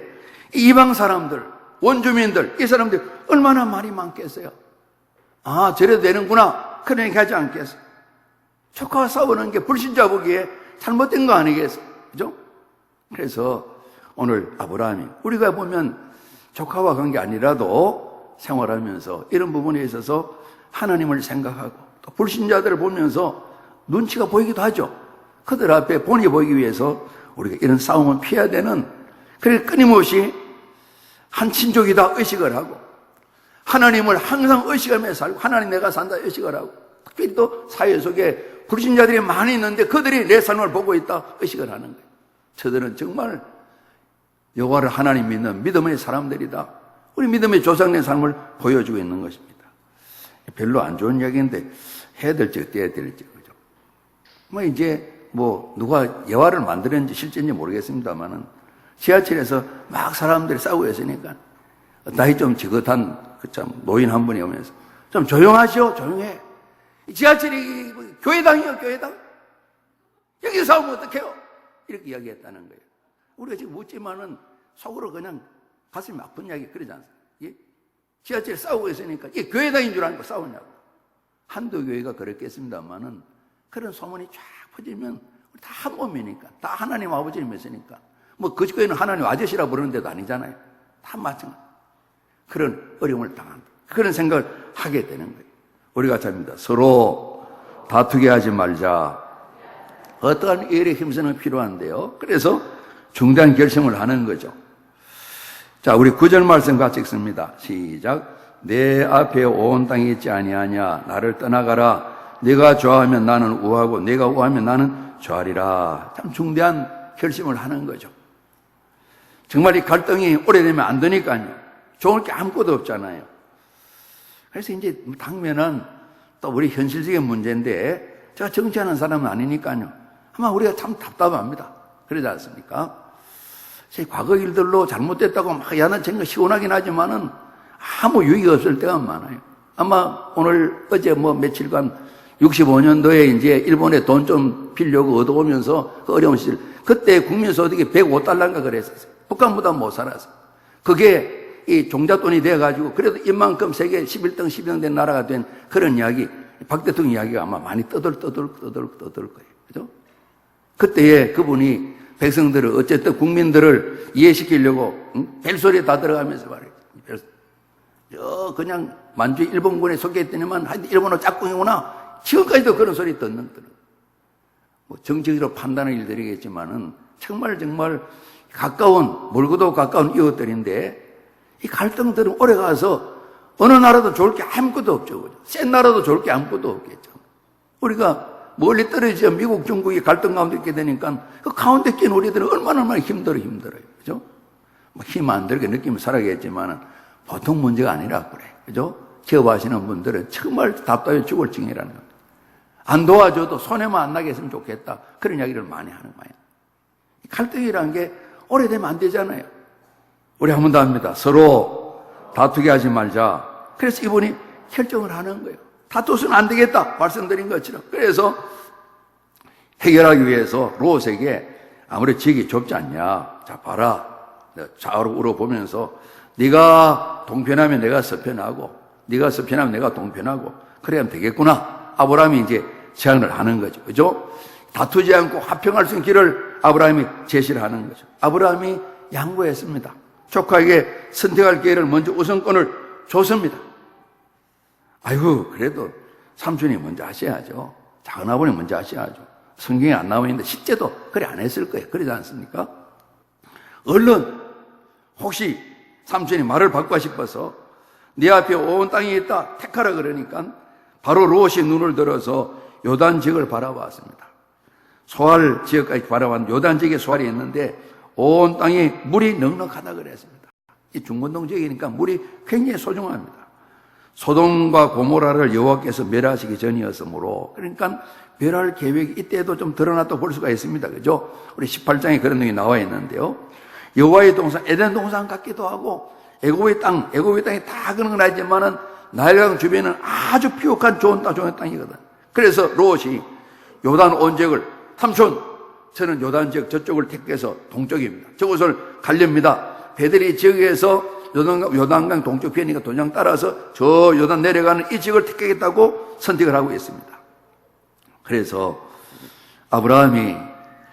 이방 사람들, 원주민들, 이 사람들 얼마나 말이 많겠어요. 아, 저래도 되는구나. 그러니까 하지 않겠어. 조카와 싸우는 게 불신자 보기에 잘못된 거 아니겠어. 그죠? 그래서 오늘 아브라함이 우리가 보면 조카와 관계 아니라도 생활하면서 이런 부분에 있어서 하나님을 생각하고 또 불신자들을 보면서 눈치가 보이기도 하죠. 그들 앞에 본이 보이기 위해서 우리가 이런 싸움을 피해야 되는, 그래 끊임없이 한 친족이다 의식을 하고 하나님을 항상 의식하며 살고 하나님 내가 산다 의식을 하고 특별히 또 사회 속에 불신자들이 많이 있는데 그들이 내 삶을 보고 있다 의식을 하는 거예요. 저들은 정말 여호와를 하나님 믿는 믿음의 사람들이다. 우리 믿음의 조상의 삶을 보여주고 있는 것입니다. 별로 안 좋은 이야기인데 해야 될지 어떻게 해야 될지 그죠? 뭐 이제 뭐 누가 예화를 만들었는지 실제인지 모르겠습니다만은 지하철에서 막 사람들이 싸우고 있으니까 나이 좀 지긋한 참 노인 한 분이 오면서 좀 조용하시오, 조용해. 지하철이 교회당이요, 교회당. 여기서 싸우면 어떡해요? 이렇게 이야기했다는 거예요. 우리가 지금 묻지만은 속으로 그냥 가슴이 아픈 이야기 그러지 않습니까? 예? 지하철에 싸우고 있으니까 이게 교회당인 줄 알고 싸우냐고. 한두 교회가 그랬겠습니다만은 그런 소문이 쫙 퍼지면 우리 다 한 몸이니까, 다 하나님 아버지를 믿으니까, 뭐 그 교회는 하나님 아저씨라 부르는데도 아니잖아요. 다 마찬가지. 그런 어려움을 당한다. 그런 생각을 하게 되는 거예요. 우리가 잡니다. 서로 다투게 하지 말자. 어떠한 일에 힘쓰는 필요한데요. 그래서 중대한 결심을 하는 거죠. 자, 우리 9절 말씀 같이 읽습니다. 시작. 내 앞에 온 땅이 있지 아니하냐. 나를 떠나가라. 네가 좋아하면 나는 우하고 네가 우하면 나는 좋아하리라. 참 중대한 결심을 하는 거죠. 정말 이 갈등이 오래되면 안 되니까요. 좋을 게 아무것도 없잖아요. 그래서 이제 당면은 또 우리 현실적인 문제인데 제가 정치하는 사람은 아니니까요. 아마 우리가 참 답답합니다. 그러지 않습니까? 제 과거 일들로 잘못됐다고 막 야단친 거 시원하긴 하지만은 아무 유익이 없을 때가 많아요. 아마 오늘 어제 뭐 며칠간 65년도에 이제 일본에 돈 좀 빌려고 얻어오면서 그 어려운 시절 그때 국민소득이 105달러인가 그랬었어요. 북한보다 못 살았어요. 그게 이 종잣돈이 돼가지고 그래도 이만큼 세계 11등, 12등 된 나라가 된 그런 이야기, 박 대통령 이야기가 아마 많이 떠들 거예요. 그죠? 그때에 그분이 백성들을 어쨌든 국민들을 이해시키려고 벨소리에 다 들어가면서 말해요. 그냥 만주 일본군에 속했더니만 하여튼 일본어 짝꿍이구나. 지금까지도 그런 소리 듣는 뭐 정치적으로 판단을 일들이겠지만은 정말 가까운, 멀고도 가까운 이웃들인데 이 갈등들은 오래 가서 어느 나라도 좋을 게 아무것도 없죠. 그죠? 센 나라도 좋을 게 아무것도 없겠죠. 우리가 멀리 떨어져 미국, 중국이 갈등 가운데 있게 되니까 그 가운데 낀 우리들은 얼마나 힘들어요. 그죠? 힘 안 들게 느끼면 살아야겠지만은 보통 문제가 아니라 그래. 그죠? 기업하시는 분들은 정말 답답해 죽을 징이라는 겁니다. 안 도와줘도 손해만 안 나게 했으면 좋겠다. 그런 이야기를 많이 하는 거예요. 갈등이라는 게 오래되면 안 되잖아요. 우리 한 번 더 합니다. 서로 다투게 하지 말자. 그래서 이분이 결정을 하는 거예요. 다투서는 안 되겠다. 말씀드린 것처럼. 그래서 해결하기 위해서 롯에게 아무리 지역이 좁지 않냐. 자, 봐라. 좌우로 울어보면서 네가 동편하면 내가 서편하고 네가 서편하면 내가 동편하고 그래야 되겠구나. 아브라함이 이제 제안을 하는 거죠. 그죠? 다투지 않고 화평할 수 있는 길을 아브라함이 제시를 하는 거죠. 아브라함이 양보했습니다. 조카에게 선택할 기회를 먼저 우선권을 줬습니다. 아이고, 그래도 삼촌이 먼저 하셔야죠. 작은아버님 먼저 하셔야죠. 성경에 안 나와 있는데 실제도 그래 안 했을 거예요. 그러지 않습니까? 얼른 혹시 삼촌이 말을 바꾸고 싶어서 네 앞에 온 땅이 있다 택하라 그러니까 바로 롯이 눈을 들어서 요단 지역을 바라봤습니다. 소알 지역까지 바라봤는데 요단 지역에 소알이 있는데 온 땅이 물이 넉넉하다 그랬습니다. 이 중건동 지역이니까 물이 굉장히 소중합니다. 소돔과 고모라를 여호와께서 멸하시기 전이었으므로 그러니까 멸할 계획이 이때도 좀 드러났다고 볼 수가 있습니다. 그죠? 우리 18장에 그런 내용이 나와 있는데요. 여호와의 동산, 에덴 동산 같기도 하고 애굽의 땅이 다 그런 건 아니지만은 나일강 주변은 아주 비옥한 좋은 땅이거든. 그래서 롯이 요단 온 지역을 삼촌, 저는 요단 지역 저쪽을 택해서 동쪽입니다. 저곳을 가렵니다. 배들이 지역에서 요단강 동쪽 편이니까 도장 따라서 저 요단 내려가는 이 지역을 택하겠다고 선택을 하고 있습니다. 그래서 아브라함이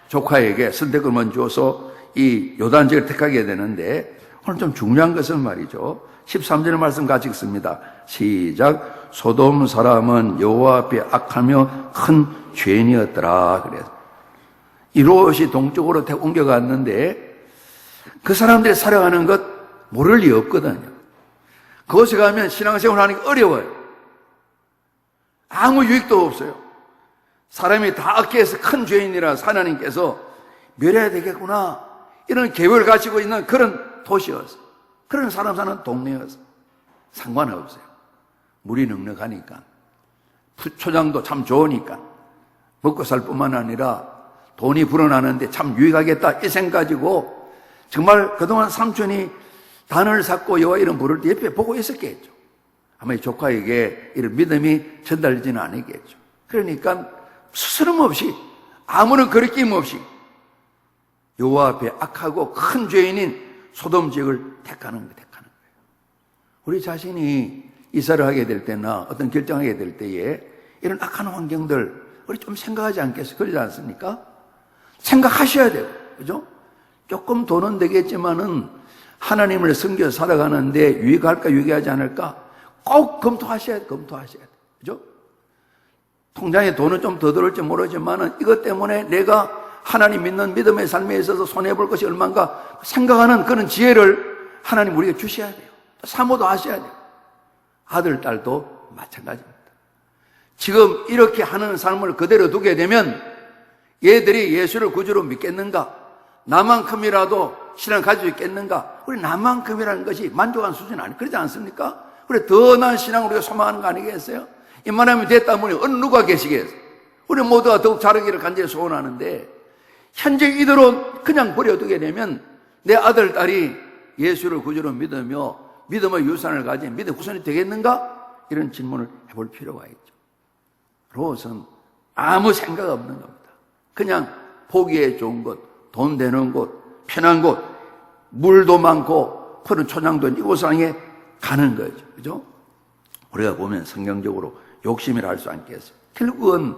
조카에게 선택을 먼저 줘서 이 요단 지역을 택하게 되는데 오늘 좀 중요한 것은 말이죠. 13절 말씀 같이 읽습니다. 시작. 소돔 사람은 여호와 앞에 악하며 큰 죄인이었더라. 그래서 이 롯이 동쪽으로 옮겨갔는데 그 사람들이 살아가는 것 모를 리 없거든요. 그곳에 가면 신앙생활 하는 게 어려워요. 아무 유익도 없어요. 사람이 다 악해서 큰 죄인이라 하나님께서 멸해야 되겠구나 이런 계획을 가지고 있는 그런 도시였어요. 그런 사람 사는 동네였어요. 상관없어요. 물이 넉넉하니까 초장도 참 좋으니까 먹고 살 뿐만 아니라 돈이 불어나는데 참 유익하겠다 이 생각 가지고 정말 그동안 삼촌이 단을 샀고 여호와 이름 부를 때 옆에 보고 있었겠죠. 아마 이 조카에게 이런 믿음이 전달되지는 않았겠죠. 그러니까 스스럼 없이 아무런 거리낌 없이 여호와 앞에 악하고 큰 죄인인 소돔 지역을 택하는 거예요. 우리 자신이 이사를 하게 될 때나 어떤 결정하게 될 때에 이런 악한 환경들 우리 좀 생각하지 않겠어요? 그러지 않습니까? 생각하셔야 돼요. 그죠? 조금 돈은 되겠지만은 하나님을 섬겨 살아가는데 유익할까 유익하지 않을까 꼭 검토하셔야 돼요. 검토하셔야 돼요. 그죠? 통장에 돈은 좀 더 들어올지 모르지만은 이것 때문에 내가 하나님 믿는 믿음의 삶에 있어서 손해볼 것이 얼마인가 생각하는 그런 지혜를 하나님 우리에게 주셔야 돼요. 사모도 하셔야 돼요. 아들, 딸도 마찬가지입니다. 지금 이렇게 하는 삶을 그대로 두게 되면 얘들이 예수를 구주로 믿겠는가? 나만큼이라도 신앙을 가지고 있겠는가? 우리 나만큼이라는 것이 만족한 수준이 아니 그러지 않습니까? 우리 더 나은 신앙을 우리가 소망하는 거 아니겠어요? 이만하면 됐다 보니 어느 누가 계시겠어요? 우리 모두가 더욱 자르기를 간절히 소원하는데 현재 이대로 그냥 버려두게 되면 내 아들, 딸이 예수를 구주로 믿으며 믿음의 유산을 가진 믿음의 후손이 되겠는가? 이런 질문을 해볼 필요가 있죠. 롯은 아무 생각 없는 겁니다. 그냥 보기에 좋은 곳, 돈 되는 곳, 편한 곳, 물도 많고 푸른 초장도 이곳을 향해 가는 거죠. 그죠? 우리가 보면 성경적으로 욕심이라 할 수 않겠어요. 결국은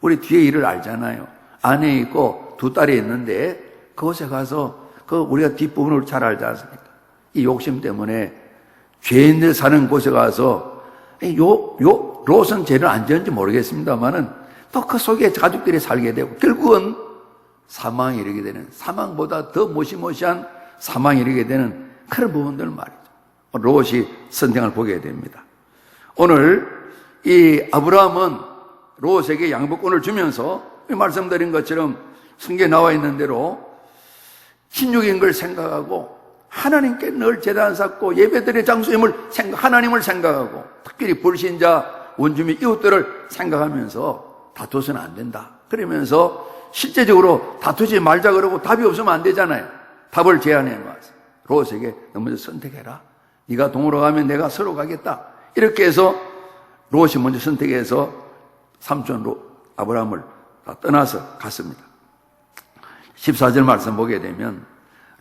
우리 뒤에 일을 알잖아요. 아내 있고 두 딸이 있는데 그곳에 가서 우리가 뒷부분을 잘 알지 않습니까? 이 욕심 때문에 죄인들 사는 곳에 가서 롯은 죄를 안 지었는지 모르겠습니다만은 또 그 속에 가족들이 살게 되고 결국은 사망에 이르게 되는 사망보다 더 무시무시한 사망에 이르게 되는 그런 부분들 말이죠. 롯이 선택을 보게 됩니다. 오늘 이 아브라함은 롯에게 양보권을 주면서 말씀드린 것처럼 성경에 나와 있는 대로 신육인 걸 생각하고 하나님께 늘 제단 쌓고 예배드릴 장소임을 하나님을 생각하고 특별히 불신자, 원주민, 이웃들을 생각하면서 다투서는 안 된다. 그러면서 실제적으로 다투지 말자 그러고 답이 없으면 안 되잖아요. 답을 제안해 놨어요. 롯에게 너 먼저 선택해라. 네가 동으로 가면 내가 서로 가겠다. 이렇게 해서 롯이 먼저 선택해서 삼촌 아브라함을 떠나서 갔습니다. 14절 말씀 보게 되면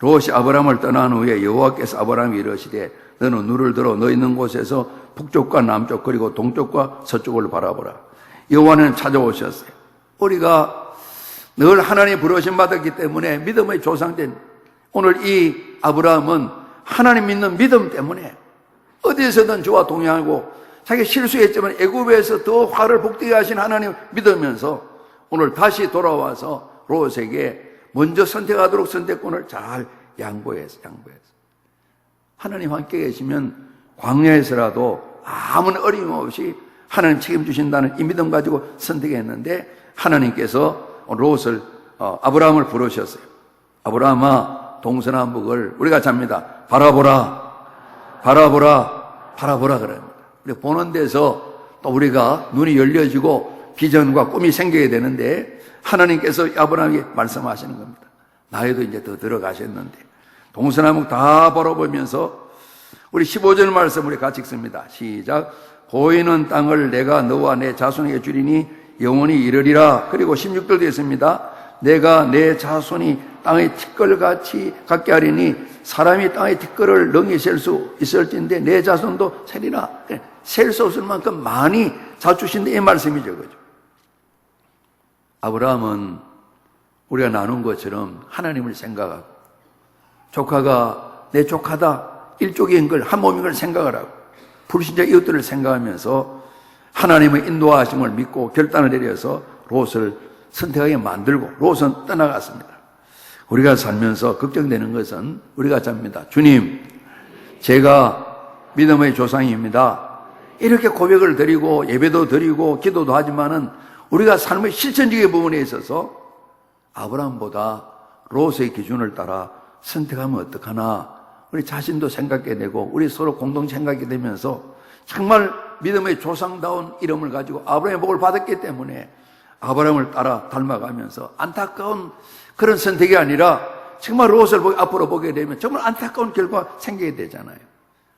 롯이 아브라함을 떠난 후에 여호와께서 아브라함에게 이르시되 너는 눈을 들어 너 있는 곳에서 북쪽과 남쪽 그리고 동쪽과 서쪽을 바라보라. 여호와는 찾아오셨어요. 우리가 늘 하나님의 부르심 받았기 때문에 믿음의 조상된 오늘 이 아브라함은 하나님 믿는 믿음 때문에 어디에서든 저와 동행하고 자기 실수했지만 애굽에서 더 화를 복되게 하신 하나님 믿으면서 오늘 다시 돌아와서 롯에게 먼저 선택하도록 선택권을 잘 양보해서. 하나님 함께 계시면 광야에서라도 아무런 어림없이 하나님 책임주신다는 이 믿음 가지고 선택했는데 하나님께서 롯을 아브라함을 부르셨어요. 아브라함아 동서남북을 우리가 잡니다. 바라보라 그럽니다. 우리 보는 데서 또 우리가 눈이 열려지고 비전과 꿈이 생기게 되는데 하나님께서 아브라함에게 말씀하시는 겁니다. 나이도 이제 더 들어가셨는데 동서남북 다 바라보면서 우리 15절 말씀 우리 같이 읽습니다. 시작. 보이는 땅을 내가 너와 내 자손에게 주리니 영원히 이르리라. 그리고 16절도 있습니다. 내가 내 자손이 땅의 티끌같이 갖게 하리니 사람이 땅의 티끌을 능히 셀 수 있을진데 내 자손도 세리라. 셀 수 없을 만큼 많이 자주신데 이 말씀이죠. 그죠? 아브라함은 우리가 나눈 것처럼 하나님을 생각하고 조카가 내 조카다 일족인 걸 한 몸인 걸 생각을 하고 불신자 이웃들을 생각하면서 하나님의 인도하심을 믿고 결단을 내려서 롯을 선택하게 만들고 롯은 떠나갔습니다. 우리가 살면서 걱정되는 것은 우리가 잡니다. 주님, 제가 믿음의 조상입니다. 이렇게 고백을 드리고 예배도 드리고 기도도 하지만은 우리가 삶의 실천적인 부분에 있어서 아브라함보다 롯의 기준을 따라 선택하면 어떡하나 우리 자신도 생각해 되고 우리 서로 공동 생각이 되면서 정말 믿음의 조상다운 이름을 가지고 아브라함의 복을 받았기 때문에 아브라함을 따라 닮아가면서 안타까운 그런 선택이 아니라 정말 롯을 앞으로 보게 되면 정말 안타까운 결과가 생기게 되잖아요.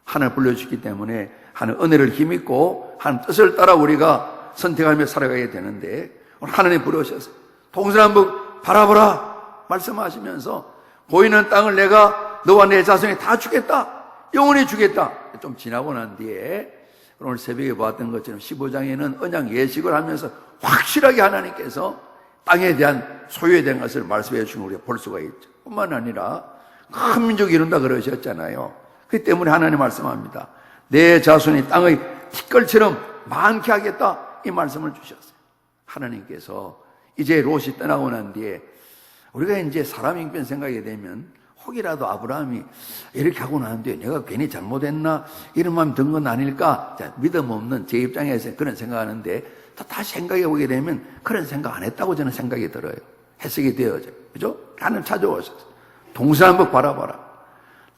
하나님 불러주기 때문에 하는 은혜를 힘입고 하는 뜻을 따라 우리가 선택하며 살아가야 되는데, 오늘 하나님 부르셨어요. 동서남북 바라보라 말씀하시면서 보이는 땅을 내가 너와 내 자손에 다 주겠다, 영원히 주겠다. 좀 지나고 난 뒤에 오늘 새벽에 보았던 것처럼 15장에는 언약 예식을 하면서 확실하게 하나님께서 땅에 대한 소유에 대한 것을 말씀해 주신 우리가 볼 수가 있죠. 뿐만 아니라 큰 민족이 이룬다 그러셨잖아요. 그 때문에 하나님 말씀합니다. 내 자손이 땅의 티끌처럼 많게 하겠다, 이 말씀을 주셨어요. 하나님께서 이제 롯이 떠나고 난 뒤에 우리가 이제 사람 형편 생각이 되면 혹이라도 아브라함이 이렇게 하고 나는데 내가 괜히 잘못했나 이런 마음이 든 건 아닐까, 믿음 없는 제 입장에서 그런 생각하는데 또 다시 생각해 보게 되면 그런 생각 안 했다고 저는 생각이 들어요. 해석이 되어져요. 그죠? 하나님 찾아오셨어요. 동서남북 바라봐라,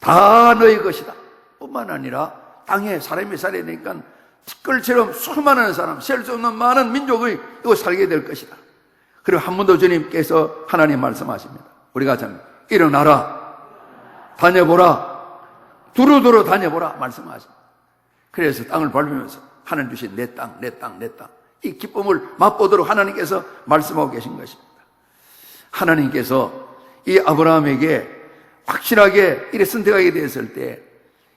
다 너희 것이다. 뿐만 아니라 땅에 사람이 살아야 되니까 티끌처럼 수많은 사람, 셀 수 없는 많은 민족이 이거 살게 될 것이다. 그리고 한 번 더 주님께서 하나님 말씀하십니다. 우리가 참 일어나라, 다녀보라, 두루두루 다녀보라 말씀하십니다. 그래서 땅을 밟으면서 하나님 주신 내 땅, 내 땅, 내 땅, 이 기쁨을 맛보도록 하나님께서 말씀하고 계신 것입니다. 하나님께서 이 아브라함에게 확실하게 이렇게 선택하게 되었을 때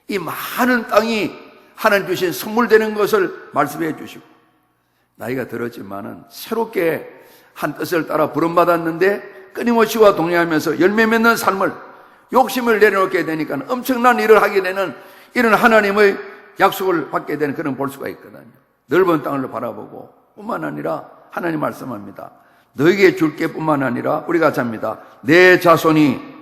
이 많은 땅이 하나님 주신 선물 되는 것을 말씀해 주시고, 나이가 들었지만은 새롭게 한 뜻을 따라 부름받았는데 끊임없이와 동행하면서 열매 맺는 삶을, 욕심을 내려놓게 되니까 엄청난 일을 하게 되는 이런 하나님의 약속을 받게 되는 그런 볼 수가 있거든요. 넓은 땅을 바라보고, 뿐만 아니라 하나님 말씀합니다. 너에게 줄게 뿐만 아니라 우리가 잡니다. 내 자손에게,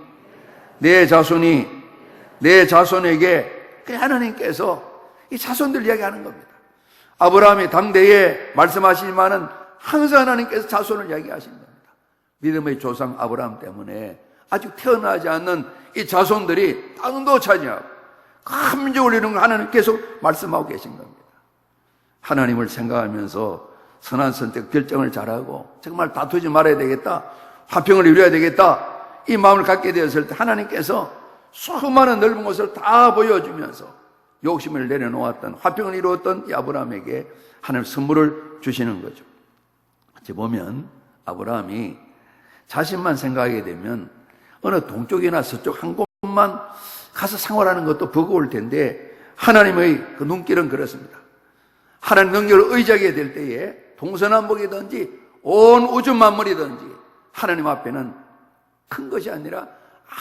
하나님께서 이 자손들 이야기하는 겁니다. 아브라함이 당대에 말씀하시지만은 항상 하나님께서 자손을 이야기하신 겁니다. 믿음의 조상 아브라함 때문에 아직 태어나지 않는 이 자손들이 땅도 차지하고 큰 민족을 이루는 걸 하나님 계속 말씀하고 계신 겁니다. 하나님을 생각하면서 선한 선택, 결정을 잘하고 정말 다투지 말아야 되겠다, 화평을 이루어야 되겠다, 이 마음을 갖게 되었을 때 하나님께서 수많은 넓은 곳을 다 보여주면서 욕심을 내려놓았던, 화평을 이루었던 이 아브라함에게 하나님 선물을 주시는 거죠. 같이 보면 아브라함이 자신만 생각하게 되면 어느 동쪽이나 서쪽 한 곳만 가서 생활하는 것도 버거울 텐데, 하나님의 그 눈길은 그렇습니다. 하나님 능력을 의지하게 될 때에 동서남북이든지 온 우주 만물이든지 하나님 앞에는 큰 것이 아니라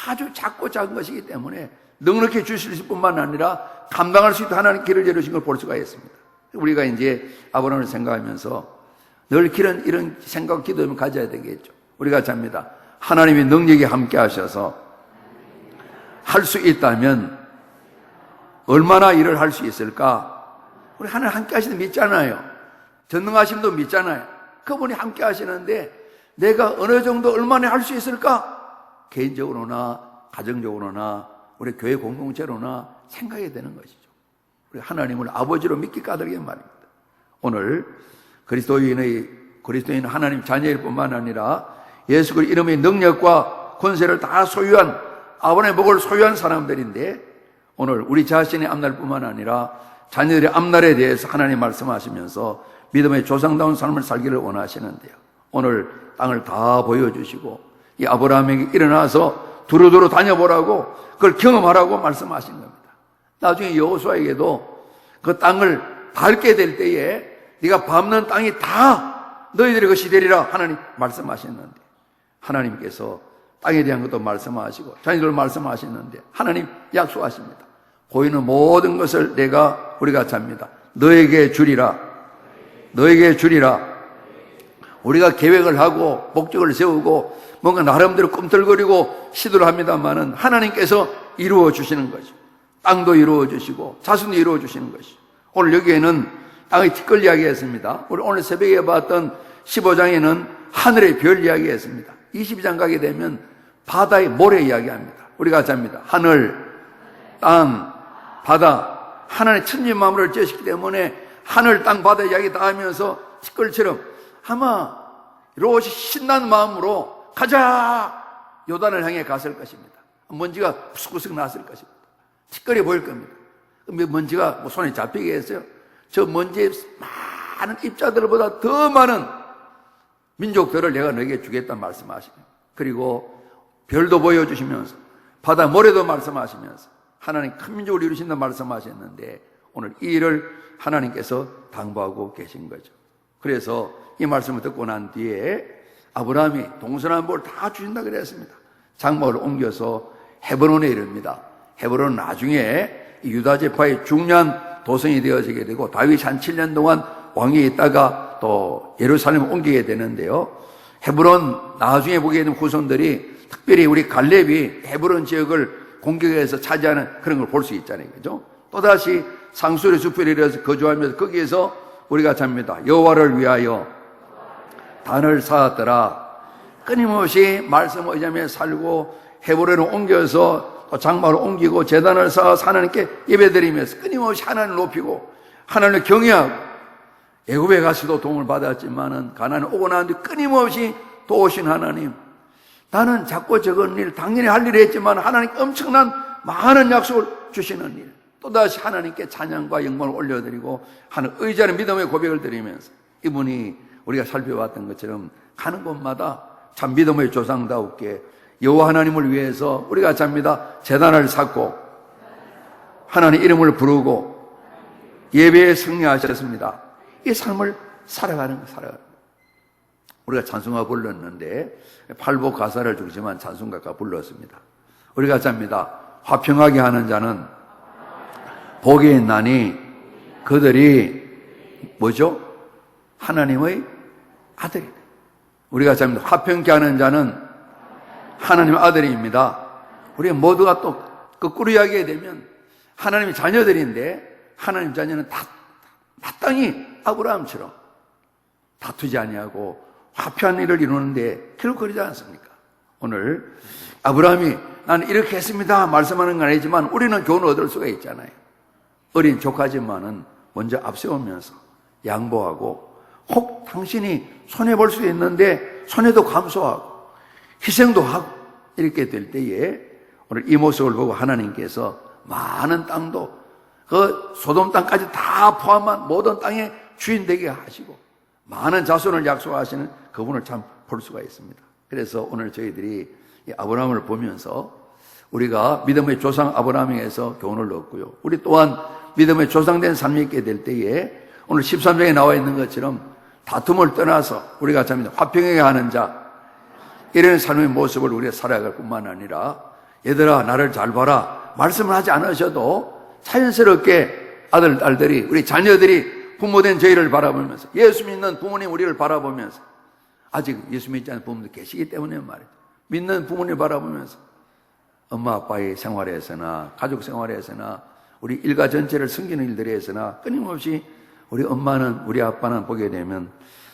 아주 작고 작은 것이기 때문에 넉넉히 주실 뿐만 아니라 감당할 수 있도록 하나님 길을 열으신 걸 볼 수가 있습니다. 우리가 이제 아브라함을 생각하면서 늘 이런 생각, 기도를 가져야 되겠죠. 우리가 잡니다. 하나님의 능력이 함께 하셔서 할 수 있다면 얼마나 일을 할 수 있을까? 우리 하나님 함께 하시는 믿잖아요. 전능하신 분 믿잖아요. 그분이 함께 하시는데 내가 어느 정도 얼마나 할 수 있을까? 개인적으로나 가정적으로나 우리 교회 공동체로나 생각해야 되는 것이죠. 우리 하나님을 아버지로 믿기 까닭에 말입니다. 오늘 그리스도인 하나님 자녀일 뿐만 아니라 예수 그리스도 이름의 능력과 권세를 다 소유한, 아버지의 복을 소유한 사람들인데, 오늘 우리 자신의 앞날 뿐만 아니라 자녀들의 앞날에 대해서 하나님 말씀하시면서 믿음의 조상다운 삶을 살기를 원하시는데요. 오늘 땅을 다 보여주시고 이 아브라함에게 일어나서 두루두루 다녀보라고, 그걸 경험하라고 말씀하신 겁니다. 나중에 여호수아에게도 그 땅을 밟게 될 때에 네가 밟는 땅이 다 너희들의 것이 되리라 하나님 말씀하셨는데, 하나님께서 땅에 대한 것도 말씀하시고 자녀들 말씀하셨는데 하나님 약속하십니다. 보이는 모든 것을 우리가 잡니다. 너에게 주리라. 우리가 계획을 하고 목적을 세우고 뭔가 나름대로 꿈틀거리고 시도를 합니다만은 하나님께서 이루어 주시는 거죠. 땅도 이루어 주시고 자손도 이루어 주시는 것이죠. 오늘 여기에는 땅의 티끌 이야기했습니다. 우리 오늘 새벽에 봤던 15장에는 하늘의 별 이야기했습니다. 22장 가게 되면 바다의 모래 이야기합니다. 우리가 잡니다. 하늘, 땅, 바다, 하나님의 천지 만물을 지으시기 때문에 하늘, 땅, 바다 이야기 다 하면서 티끌처럼 아마 롯이 신난 마음으로 가자! 요단을 향해 갔을 것입니다. 먼지가 푸석푸석 났을 것입니다. 티끌이 보일 겁니다. 먼지가 뭐 손에 잡히게 했어요. 저 먼지에 많은 입자들보다 더 많은 민족들을 내가 너에게 주겠다 말씀하시고, 그리고 별도 보여주시면서 바다 모래도 말씀하시면서 하나님 큰 민족을 이루신다 말씀하셨는데, 오늘 이 일을 하나님께서 당부하고 계신 거죠. 그래서 이 말씀을 듣고 난 뒤에 아브라함이 동서남 북을 다 주신다 그랬습니다. 장막을 옮겨서 헤브론에 이릅니다. 헤브론은 나중에 유다 지파의 중요한 도성이 되어지게 되고, 다윗이 한 7년 동안 왕위에 있다가 또 예루살렘을 옮기게 되는데요. 헤브론, 나중에 보게 되는 후손들이, 특별히 우리 갈렙이 헤브론 지역을 공격해서 차지하는 그런 걸 볼 수 있잖아요. 그죠? 또다시 상수리 숲에 이르러서 거주하면서 거기에서 우리가 잡니다. 여호와를 위하여 단을 쌓았더라. 끊임없이 말씀을 의지하며 살고, 헤브론을 옮겨서 또 장막을 옮기고 제단을 쌓아서 하나님께 예배드리면서 끊임없이 하나님을 높이고 하나님을 경외하고, 애굽에 가서도 도움을 받았지만은 가나안에 오고 난 뒤 끊임없이 도우신 하나님, 나는 작고 적은 일, 당연히 할 일을 했지만 하나님 엄청난 많은 약속을 주시는 일, 또다시 하나님께 찬양과 영광을 올려드리고 하는 의지하는 믿음의 고백을 드리면서, 이분이 우리가 살펴봤던 것처럼 가는 곳마다 참 믿음의 조상다우게 여호와 하나님을 위해서 우리가 잡니다. 제단을 쌓고 하나님 이름을 부르고 예배에 승리하셨습니다. 이 삶을 살아가는 거예요. 우리가 찬송가 불렀는데 팔복 가사를 주지만 찬송가가 불렀습니다. 우리가 잡니다. 화평하게 하는 자는 복이 있나니 그들이 뭐죠? 하나님의 아들이다. 우리가 잡니다. 화평케 하는 자는 하나님의 아들입니다. 우리 모두가 또 거꾸로 이야기하게 되면 하나님의 자녀들인데, 하나님 자녀는 다 마땅히 아브라함처럼 다투지 아니하고 화평한 일을 이루는데 결국 그러지 않습니까? 오늘 아브라함이 나는 이렇게 했습니다 말씀하는 건 아니지만 우리는 교훈을 얻을 수가 있잖아요. 어린 조카지만은 먼저 앞세우면서 양보하고, 혹 당신이 손해볼 수도 있는데 손해도 감수하고 희생도 하고, 이렇게 될 때에 오늘 이 모습을 보고 하나님께서 많은 땅도 그 소돔 땅까지 다 포함한 모든 땅의 주인 되게 하시고 많은 자손을 약속하시는 그분을 참 볼 수가 있습니다. 그래서 오늘 저희들이 이 아브라함을 보면서 우리가 믿음의 조상 아브라함에게서 교훈을 얻고요, 우리 또한 믿음의 조상된 삶이 있게 될 때에 오늘 13장에 나와 있는 것처럼 다툼을 떠나서 우리가 참 화평하게 하는 자, 이런 삶의 모습을 우리가 살아갈 뿐만 아니라, 얘들아 나를 잘 봐라 말씀을 하지 않으셔도 자연스럽게 아들, 딸들이, 우리 자녀들이 부모된 저희를 바라보면서, 예수 믿는 부모님 우리를 바라보면서, 아직 예수 믿지 않는 부모님도 계시기 때문에 말이죠, 믿는 부모님 바라보면서 엄마 아빠의 생활에서나 가족 생활에서나 우리 일가 전체를 섬기는 일들에서나 끊임없이 우리 엄마는, 우리 아빠는 보게 되면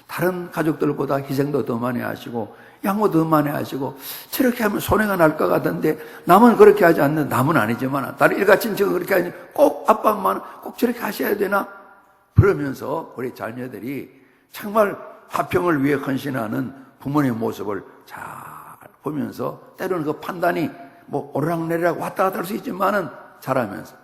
다른 가족들보다 희생도 더 많이 하시고 양보도 더 많이 하시고, 저렇게 하면 손해가 날 것 같은데 남은 그렇게 하지 않는, 남은 아니지만 다른 일가 친척은 그렇게 하지, 꼭 아빠 엄마는 꼭 저렇게 하셔야 되나? 그러면서 우리 자녀들이 정말 화평을 위해 헌신하는 부모님의 모습을 잘 보면서, 때로는 그 판단이 뭐 오르락내리락 왔다 갔다 할 수 있지만은 자라면서,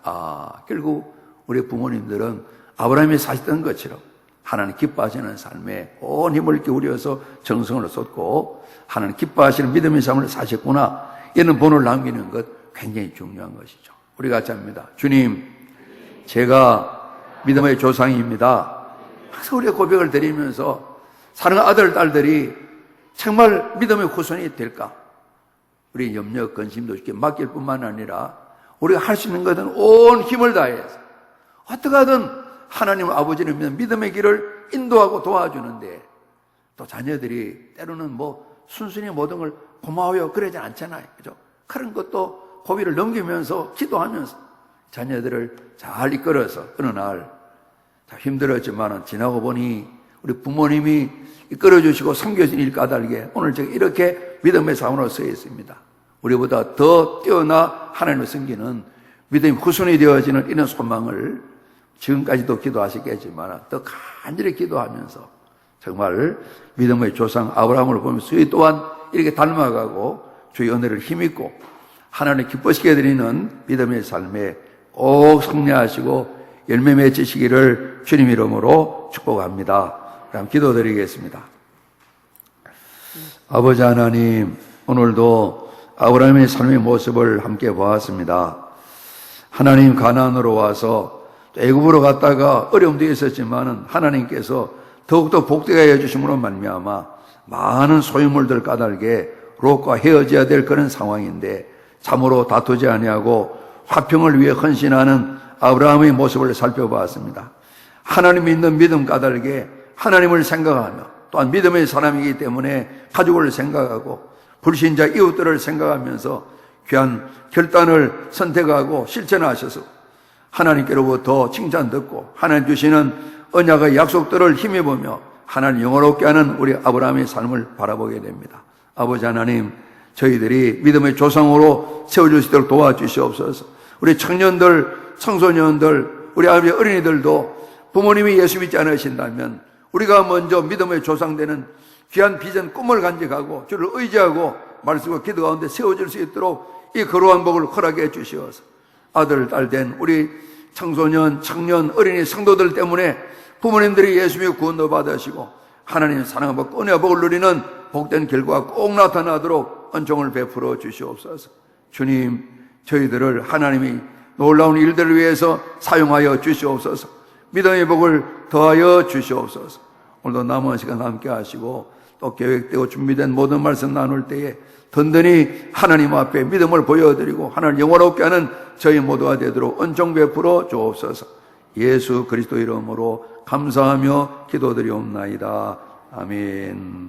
결국 우리 부모님들은 아브라함이 사시던 것처럼 하나님 기뻐하시는 삶에 온 힘을 기울여서 정성을 쏟고 하나님 기뻐하시는 믿음의 삶을 사셨구나, 이런 본을 남기는 것 굉장히 중요한 것이죠. 우리가 잡니다. 주님, 제가 믿음의 조상입니다. 항상 우리가 고백을 드리면서 사랑하는 아들, 딸들이 정말 믿음의 후손이 될까? 우리 염려, 근심도 이렇게 맡길 뿐만 아니라 우리가 할 수 있는 것은 온 힘을 다해서 어떻게 하든 하나님 아버지를 믿는 믿음의 길을 인도하고 도와주는데, 또 자녀들이 때로는 뭐 순순히 모든 걸 고마워요 그러지 않잖아요. 그죠? 그런 것도 고비를 넘기면서 기도하면서 자녀들을 잘 이끌어서 어느 날 힘들었지만 지나고 보니 우리 부모님이 이끌어주시고 섬겨주신 일 까닭에 오늘 제가 이렇게 믿음의 삶으로 서 있습니다. 우리보다 더 뛰어나 하나님을 섬기는 믿음의 후손이 되어지는 이런 소망을 지금까지도 기도하시겠지만 더 간절히 기도하면서 정말 믿음의 조상 아브라함을 보면서 저희 또한 이렇게 닮아가고 주의 은혜를 힘입고 하나님을 기뻐시게 드리는 믿음의 삶에 꼭 승리하시고 열매 맺으시기를 주님 이름으로 축복합니다. 그럼 기도드리겠습니다. 아버지 하나님, 오늘도 아브라함의 삶의 모습을 함께 보았습니다. 하나님 가나안으로 와서 애굽으로 갔다가 어려움도 있었지만은 하나님께서 더욱더 복되게 해주심으로 말미암아 많은 소유물들 까닭에 롯과 헤어져야 될 그런 상황인데 참으로 다투지 아니하고 화평을 위해 헌신하는 아브라함의 모습을 살펴보았습니다. 하나님 믿는 믿음 까닭에 하나님을 생각하며 또한 믿음의 사람이기 때문에 가족을 생각하고 불신자 이웃들을 생각하면서 귀한 결단을 선택하고 실천하셔서 하나님께로부터 칭찬 듣고 하나님 주시는 언약의 약속들을 힘입으며 하나님 영원롭게 하는 우리 아브라함의 삶을 바라보게 됩니다. 아버지 하나님, 저희들이 믿음의 조상으로 세워질 수 있도록 도와주시옵소서. 우리 청년들, 청소년들, 우리 아버지 어린이들도 부모님이 예수 믿지 않으신다면 우리가 먼저 믿음의 조상되는 귀한 비전 꿈을 간직하고 주를 의지하고 말씀과 기도 가운데 세워질 수 있도록 이 거룩한 복을 허락해 주시옵소서. 아들, 딸 된 우리 청소년, 청년, 어린이 성도들 때문에 부모님들이 예수 믿고 구원도 받으시고 하나님 사랑받고 은혜와 복을 누리는 복된 결과가 꼭 나타나도록 은총을 베풀어 주시옵소서. 주님, 저희들을 하나님이 놀라운 일들을 위해서 사용하여 주시옵소서. 믿음의 복을 더하여 주시옵소서. 오늘도 남은 시간 함께 하시고 또 계획되고 준비된 모든 말씀 나눌 때에 든든히 하나님 앞에 믿음을 보여드리고 하나님 영원롭게 하는 저희 모두가 되도록 은총 베풀어 주옵소서. 예수 그리스도 이름으로 감사하며 기도드리옵나이다. 아멘.